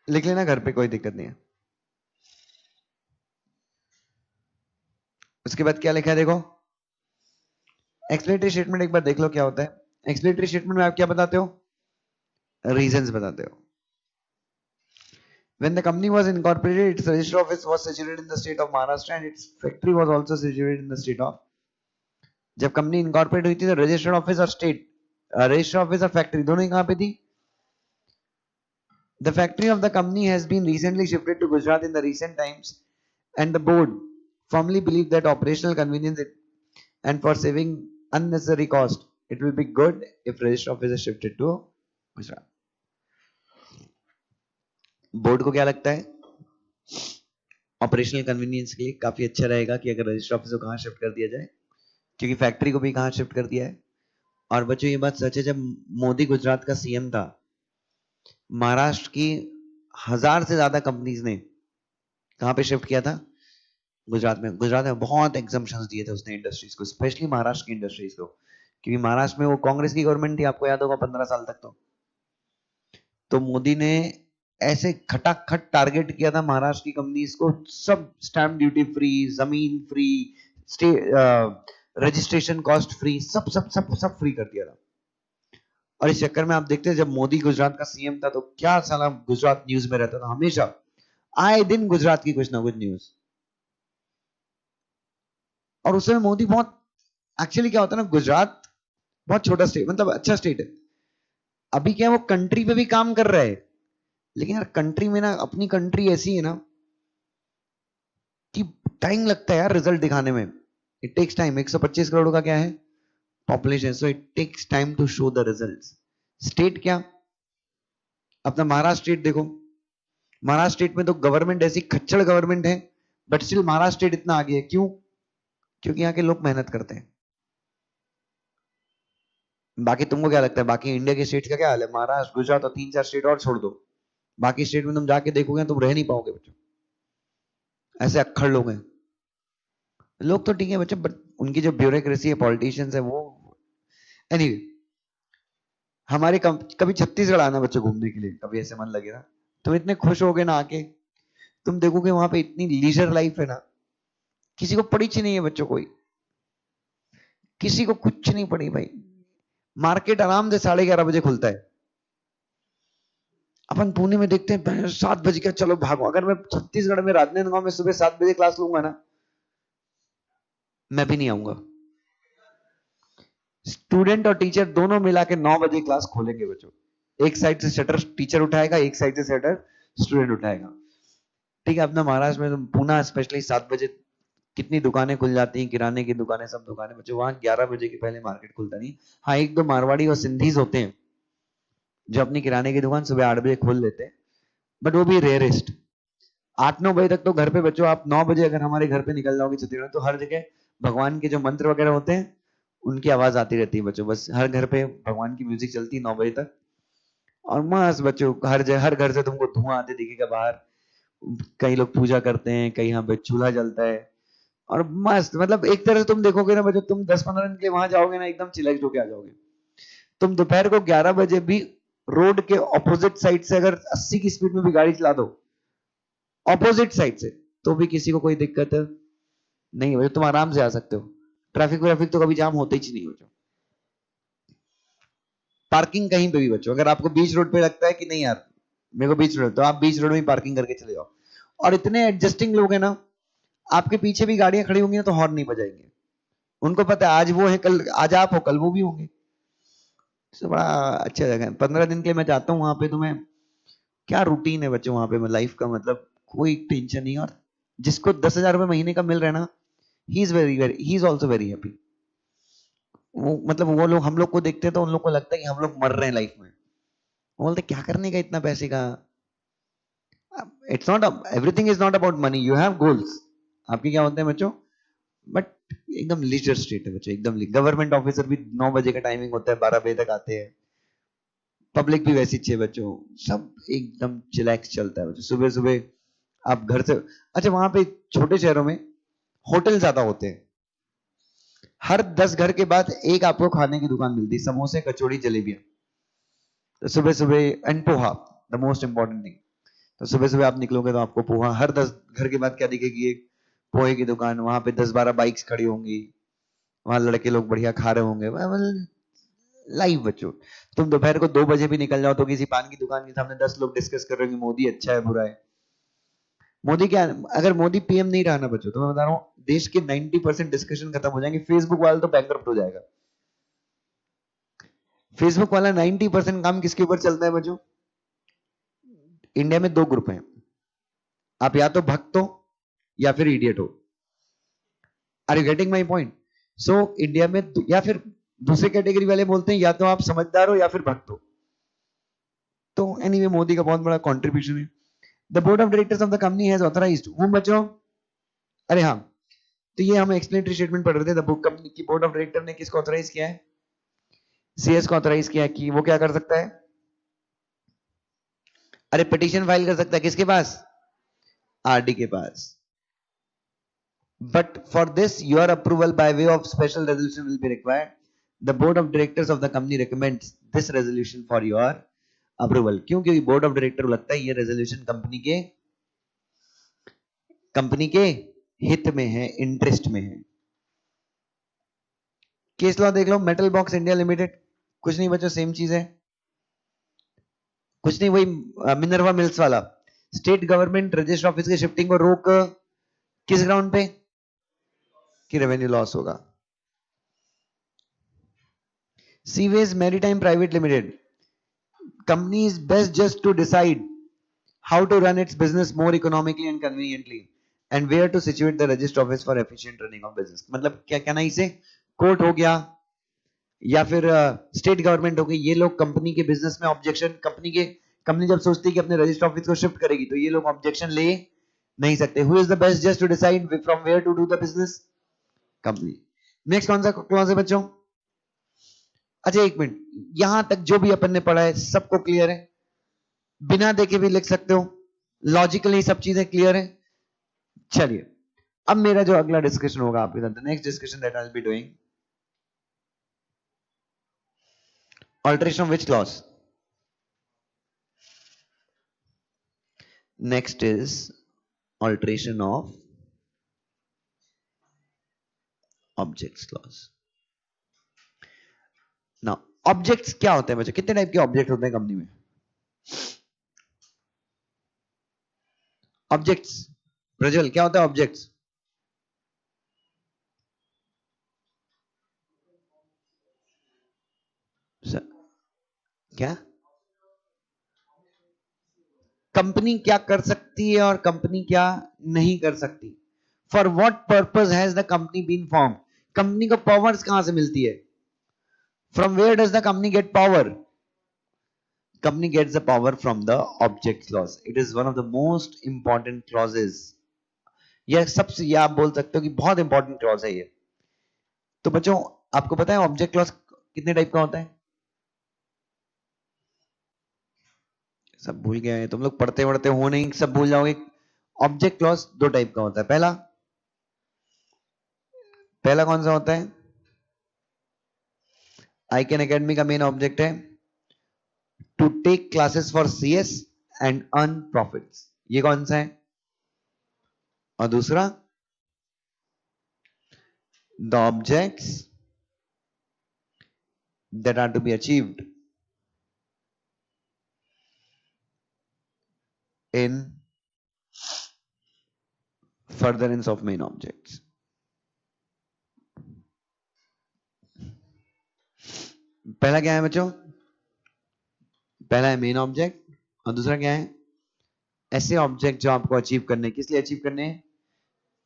लिख लेना घर पे, कोई दिक्कत नहीं है। उसके बाद क्या लिखा है देखो, एक्सप्लेनेटरी स्टेटमेंट एक बार देख लो क्या होता है। एक्सप्लेनेटरी स्टेटमेंट में आप क्या बताते हो, रीजंस बताते हो। When the company was incorporated, its register office was situated in the state of Maharashtra and its factory was also situated in the state of, जब कंपनी इनकॉर्पोरेट हुई थी तो रजिस्टर्ड ऑफिस और स्टेट, रजिस्टर्ड ऑफिस और factory दोनों ही कहां पे थी, the factory of the company has been recently shifted to Gujarat in the recent times and the board firmly believe that operational convenience and for saving unnecessary cost it will be good if register office is shifted to Gujarat। Board को क्या लगता है, operational convenience के लिए काफी अच्छा रहेगा कि अगर रजिस्टर ऑफिस को कहाँ शिफ्ट कर दिया जाए, क्योंकि फैक्ट्री को भी कहाँ शिफ्ट कर दिया है। और बच्चों ये बात सच है, जब मोदी गुजरात का सीएम था, महाराष्ट्र की 1000 से ज्यादा कंपनीज ने कहाँ पे शिफ्ट किया था? गुजरात में। गुजरात में बहुत एग्जम्पशंस दिए थे उसने इंडस्ट्रीज को, स्पेशली महाराष्ट्र की इंडस्ट्रीज को, क्योंकि महाराष्ट्र में वो कांग्रेस की गवर्नमेंट थी, आपको याद होगा 15 साल तक। तो मोदी ने ऐसे खटाखट टारगेट किया था महाराष्ट्र की कंपनीज को, सब स्टैंप ड्यूटी फ्री, जमीन फ्री, रजिस्ट्रेशन कॉस्ट फ्री, सब सब सब सब फ्री कर दिया था। और इस चक्कर में आप देखते हैं जब मोदी गुजरात का सीएम था तो क्या साला गुजरात न्यूज में रहता था हमेशा, आए दिन गुजरात की कुछ ना कुछ न्यूज। और उस समय मोदी बहुत, एक्चुअली क्या होता है ना, गुजरात बहुत छोटा स्टेट, मतलब अच्छा स्टेट है। अभी क्या है, वो कंट्री पे भी काम कर रहा है, लेकिन यार कंट्री में ना, अपनी कंट्री ऐसी है ना कि टाइम लगता है यार रिजल्ट दिखाने में। It takes time. 125 करोड़ का क्या है population, so it takes time to show the results. State क्या, अपना महाराष्ट्र स्टेट देखो, महाराष्ट्र स्टेट में तो गवर्नमेंट ऐसी खच्चड़ गवर्नमेंट है, बट स्टिल महाराष्ट्र स्टेट इतना आगे है। क्यों? क्योंकि यहाँ के लोग मेहनत करते हैं। बाकी तुमको क्या लगता है बाकी इंडिया के स्टेट का क्या हाल है? महाराष्ट्र, गुजरात और 3-4 स्टेट और छोड़ दो, बाकी स्टेट में तुम जाके देखोगे तुम रह नहीं पाओगे बच्चों, ऐसे अक्खड़ लोग हैं। लोग तो ठीक है बच्चे, बट उनकी जो ब्यूरोक्रेसी है, पॉलिटिशियंस है वो। एनीवे, हमारे कभी छत्तीसगढ़ आना बच्चों घूमने के लिए, कभी ऐसे मन लगे ना, तुम इतने खुश होगे ना आके। तुम देखोगे वहां पे इतनी लीजर लाइफ है ना, किसी को पड़ी ही नहीं है बच्चों, कोई किसी को कुछ नहीं पड़ी भाई। मार्केट आराम से 11:30 बजे खुलता है। अपन पुणे में देखते हैं 7 बजे का, चलो भागो। अगर मैं छत्तीसगढ़ में राजनांदगांव में सुबह 7 बजे क्लास लूंगा ना, मैं भी नहीं आऊंगा। स्टूडेंट और टीचर दोनों मिला के 9 बजे क्लास खोलेंगे बच्चों। एक साइड से शटर टीचर उठाएगा, एक साइड से शटर स्टूडेंट उठाएगा। ठीक है, अपना महाराष्ट्र में तो पुणे स्पेशली 7 बजे कितनी दुकानें खुल जाती हैं, किराने की दुकानें, सब दुकानें बच्चों। वहां 11 बजे के पहले मार्केट खुलता नहीं। हाँ, एक दो मारवाड़ी और सिंधीज होते हैं जो अपनी किराने की दुकान सुबह 8 बजे खोल लेते हैं, बट वो भी रेयरेस्ट। 8-9 बजे तक तो घर पे बच्चों, आप 9 बजे अगर हमारे घर पे निकल जाओगे छत्तीसगढ़ में, तो हर जगह भगवान के जो मंत्र वगैरह होते हैं उनकी आवाज आती रहती है बच्चों। बस हर घर पे भगवान की म्यूजिक चलती है 9 बजे तक। और मस्त बच्चों, हर जगह हर घर से तुमको धुआं आते दिखेगा बाहर। कई लोग पूजा करते हैं, कहीं यहाँ पे चूल्हा जलता है। और मस्त, मतलब एक तरह से तुम देखोगे ना बच्चों, तुम 10-15 दिन के लिए वहां जाओगे ना, एकदम चिलैक्स होके आ जाओगे। तुम दोपहर को 11 बजे भी रोड के ऑपोजिट साइड से अगर 80 की स्पीड में भी गाड़ी चला दो, ऑपोजिट साइड से, तो भी किसी को कोई दिक्कत नहीं है, तुम आराम से आ सकते हो। ट्रैफिक व्रैफिक तो कभी जाम होते ही नहीं बच्चों। पार्किंग कहीं पे भी बच्चों, अगर आपको बीच रोड पे लगता है कि नहीं यार मेरे को बीच रोड, तो आप बीच रोड में ही पार्किंग करके चले जाओ। और इतने एडजस्टिंग लोग हैं ना, आपके पीछे भी गाड़ियां खड़ी होंगी ना तो हॉर्न नहीं बजाएंगे। उनको पता है आज वो है, कल आज आप हो, कल वो भी होंगे। तो बड़ा अच्छा जगह है। 15 दिन के लिए मैं चाहता हूँ वहां पे। तुम्हें क्या रूटीन है बच्चों वहां पे, लाइफ का, मतलब कोई टेंशन नहीं। और जिसको 10,000 रुपए महीने का मिल रहा है ना, he is very very, he is also very happy. वो मतलब वो लोग हम लोग को देखते हैं तो उन लोग को लगता है कि हम लोग मर रहे हैं लाइफ में। वो बोलते क्या करने का इतना पैसे का। It's not, everything is not about money, you have goals. आपके क्या होते हैं बच्चों, बट एकदम लीजर स्टेट है बच्चों, एकदम। गवर्नमेंट ऑफिसर भी 9 बजे का टाइमिंग होता है, 12 बजे तक आते हैं। पब्लिक भी वैसी चाहिए बच्चों, सब एकदम चिलैक्स चलता है बच्चों। सुबह सुबह आप घर से, अच्छा वहां पे छोटे शहरों में होटल ज्यादा होते हैं। हर 10 घर के बाद एक आपको खाने की दुकान मिलती है, समोसे, कचौड़ी, जलेबियां। तो सुबह सुबह, and poha, the most important thing. तो सुबह सुबह आप निकलोगे तो आपको पोहा, हर 10 घर के बाद क्या दिखेगी, एक पोहे की दुकान। वहां पे 10-12 बाइक्स खड़ी होंगी, वहां लड़के लोग बढ़िया खा रहे होंगे। लाइव बच्चों। तुम दोपहर को 2 बजे भी निकल जाओ तो किसी पान की दुकान के सामने 10 लोग डिस्कस कर रहे होंगे मोदी अच्छा है बुरा है। मोदी क्या, अगर मोदी पीएम नहीं रहा ना बच्चों, तो मैं बता रहा हूँ देश के 90% डिस्कशन खत्म हो जाएंगे। फेसबुक वाला तो बैंकरप्ट हो जाएगा। फेसबुक वाला 90% काम किसके ऊपर चलता है बच्चों? इंडिया में 2 ग्रुप हैं, आप या तो भक्त हो या फिर इडियट हो। Are you getting my point? So India में या फिर दूसरे कैटेगरी वाले बोलते हैं या तो आप समझदार हो या फिर भक्त हो। तो एनीवे मोदी का बहुत बड़ा कंट्रीब्यूशन है। The board of directors of the company has authorised whom बच्चों, अरे हाँ, तो ये हम एक्सप्लेनेटरी स्टेटमेंट पढ़ रहे थे। द बुक कंपनी की बोर्ड ऑफ डायरेक्टर ने किसको ऑथराइज किया है? सीएस को ऑथराइज किया है कि वो क्या कर सकता है? अरे पिटीशन फाइल कर सकता है, किसके पास? आरडी के पास। But for this your approval by way of special resolution will be required. The board of directors of the company recommends this resolution for your approval. क्यों? क्योंकि बोर्ड ऑफ डायरेक्टर को लगता है ये रेजोल्यूशन कंपनी के हित में है, इंटरेस्ट में है। केस लॉ देख लो, मेटल बॉक्स इंडिया लिमिटेड, कुछ नहीं बच्चों, सेम चीज है, कुछ नहीं, वही मिनर्वा मिल्स वाला। स्टेट गवर्नमेंट रजिस्टर ऑफिस के शिफ्टिंग को रोक किस ग्राउंड पे? कि रेवेन्यू लॉस होगा। Sewage maritime private limited, company is best just to decide how to run its business more economically and conveniently and where to situate the register office for efficient running of business। मतलब क्या कहना, इसे court हो गया या फिर state government हो गई, ये लोग कंपनी के बिजनेस में ऑब्जेक्शन, कंपनी जब सोचती है कि अपने रजिस्टर ऑफिस को शिफ्ट करेगी तो ये लोग ऑब्जेक्शन ले नहीं सकते। Who is the best just to decide from where to do the business? Company. Next कौन सा क्लॉज है बच्चों? अच्छा एक मिनट, यहां तक जो भी अपन ने पढ़ा है सबको क्लियर है? बिना देखे भी लिख सकते हो, लॉजिकली सब चीजें क्लियर है? चलिए अब मेरा जो अगला डिस्कशन होगा आपके साथ, next discussion that I will be doing, alteration of which clause? Next is alteration of objects clause. Now objects क्या होते हैं बच्चों? कितने टाइप के ऑब्जेक्ट होते हैं कंपनी में? ऑब्जेक्ट्स, प्रज्वल क्या होता है ऑब्जेक्ट्स? क्या कंपनी क्या कर सकती है और कंपनी क्या नहीं कर सकती? For what purpose has the company been form? Company को पावर्स कहां से मिलती है? From where does the company get power? Company gets the power from the object clause. It is one of the most important clauses. यह सबसे, यह आप बोल सकते हो कि बहुत इंपॉर्टेंट क्लॉज है ये। तो बच्चों आपको पता है ऑब्जेक्ट क्लॉज कितने टाइप का होता है? सब भूल गए हैं तुम लोग, पढ़ते पढ़ते हो नहीं, सब भूल जाओगे। ऑब्जेक्ट क्लॉज दो टाइप का होता है। पहला कौन सा होता है? आईकन एकेडमी का मेन ऑब्जेक्ट है to take classes for CS and earn profits. ये कौन सा है? और दूसरा the objects that are to be achieved in furtherance of main objects। पहला क्या है बच्चों? पहला है मेन ऑब्जेक्ट और दूसरा क्या है? ऐसे ऑब्जेक्ट जो आपको अचीव करने, किस लिए अचीव करने हैं?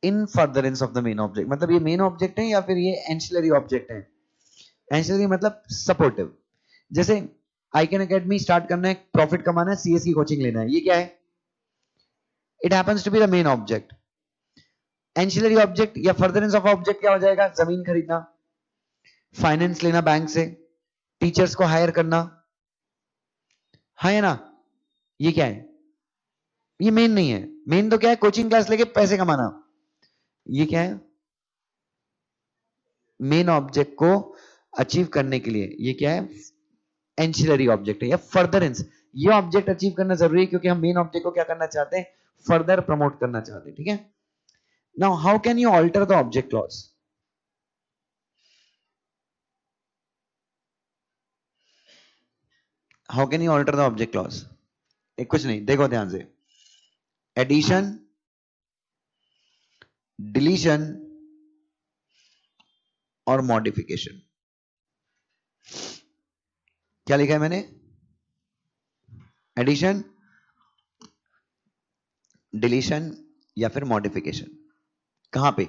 इन furtherance of the main object. मतलब ये मेन ऑब्जेक्ट है या फिर ये एंसिलरी ऑब्जेक्ट है? एंसिलरी मतलब सपोर्टिव। जैसे आईकन एकेडमी स्टार्ट करना है, प्रॉफिट कमाना है, सीएस की कोचिंग लेना है, ये क्या है? It happens to be the main object. Ancillary object या फर्दरेंस ऑफ ऑब्जेक्ट क्या हो जाएगा? जमीन खरीदना, फाइनेंस लेना बैंक से, टीचर्स को हायर करना, है ना? ये क्या है? ये मेन नहीं है। मेन तो क्या है? कोचिंग क्लास लेके पैसे कमाना। ये क्या है? मेन ऑब्जेक्ट को अचीव करने के लिए ये क्या है? एंसिलरी ऑब्जेक्ट है या फर्दरेंस। ये ऑब्जेक्ट अचीव करना जरूरी है क्योंकि हम मेन ऑब्जेक्ट को क्या करना चाहते हैं? फर्दर प्रमोट करना चाहते हैं। ठीक है। Now how can you alter the object clause? How can you alter the object clause? कुछ नहीं, देखो ध्यान से, एडिशन, डिलीशन और मॉडिफिकेशन। क्या लिखा है मैंने? एडिशन, डिलीशन या फिर मॉडिफिकेशन। कहां पे?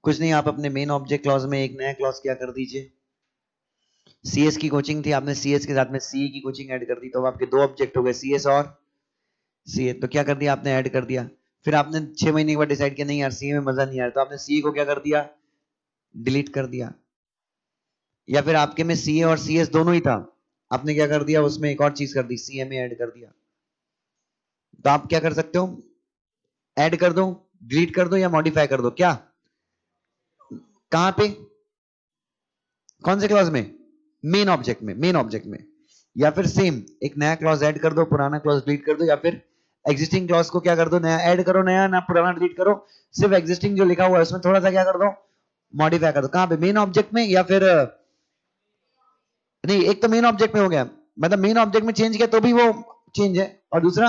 कुछ नहीं, आप अपने मेन ऑब्जेक्ट क्लॉज में एक नया क्लॉज क्या कर दीजिए। सीएस की कोचिंग थी, आपने सीएस के साथ में सीए की कोचिंग ऐड कर दी, तो अब आपके दो ऑब्जेक्ट हो गए, सीएस और सीए, तो क्या कर दिया आपने, ऐड कर दिया। फिर आपने 6 महीने के बाद डिसाइड किया नहीं यार सीए में मजा नहीं आ रहा, तो आपने सीए को क्या कर दिया, डिलीट कर दिया। या फिर आपके में सीए और सीएस दोनों ही था, आपने क्या कर दिया, उसमें एक और चीज कर दी, सीएमए ऐड कर दिया। तो आप क्या कर सकते हो, ऐड कर दो, डिलीट कर दो या मॉडिफाई कर दो। क्या, कहां पे, कौन से क्लॉज में, मेन ऑब्जेक्ट में, मेन ऑब्जेक्ट में। या फिर सेम एक नया क्लॉज ऐड कर दो, पुराना क्लॉज डिलीट कर दो, या फिर एग्जिस्टिंग क्लॉज को क्या कर दो, नया ऐड करो, नया ना पुराना डिलीट करो, सिर्फ एग्जिस्टिंग जो लिखा हुआ है उसमें थोड़ा सा क्या कर दो, मॉडिफाई कर दो। कहां पे, मेन ऑब्जेक्ट में, या फिर नहीं, एक तो मेन ऑब्जेक्ट में हो गया, मतलब मेन ऑब्जेक्ट में चेंज किया तो भी वो चेंज है, और दूसरा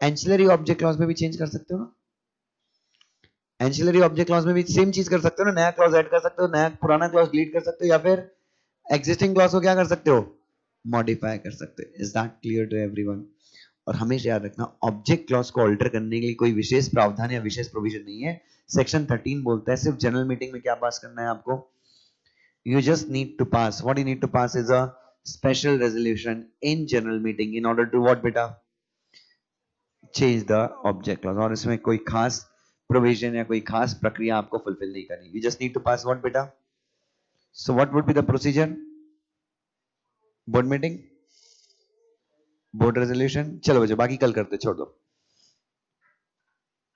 एंसिलरी ऑब्जेक्ट क्लॉज में भी चेंज कर सकते हो ना, एंसिलरी ऑब्जेक्ट क्लॉज में भी सेम चीज कर सकते हो ना, नया क्लॉज ऐड कर सकते हो, नया पुराना क्लॉज डिलीट कर सकते हो, या फिर एग्जिस्टिंग क्लॉज को क्या कर सकते हो, मॉडिफाई कर सकते हो। Is that clear to everyone? और हमेशा याद रखना, ऑब्जेक्ट क्लॉज को ऑल्टर करने के लिए कोई विशेष प्रावधान या विशेष प्रोविजन नहीं है। सेक्शन 13 बोलता है सिर्फ जनरल मीटिंग में क्या पास करना है आपको, you just need to pass, what you need to pass is a special resolution in general meeting in order to what beta, change the object clause। और इसमें कोई खास प्रोविजन या कोई खास प्रक्रिया आपको फुलफिल नहीं करनी, you just need to pass what beta, so what would be the procedure, board meeting, board resolution. चलो बच्चों बाकी कल करते, छोड़ दो।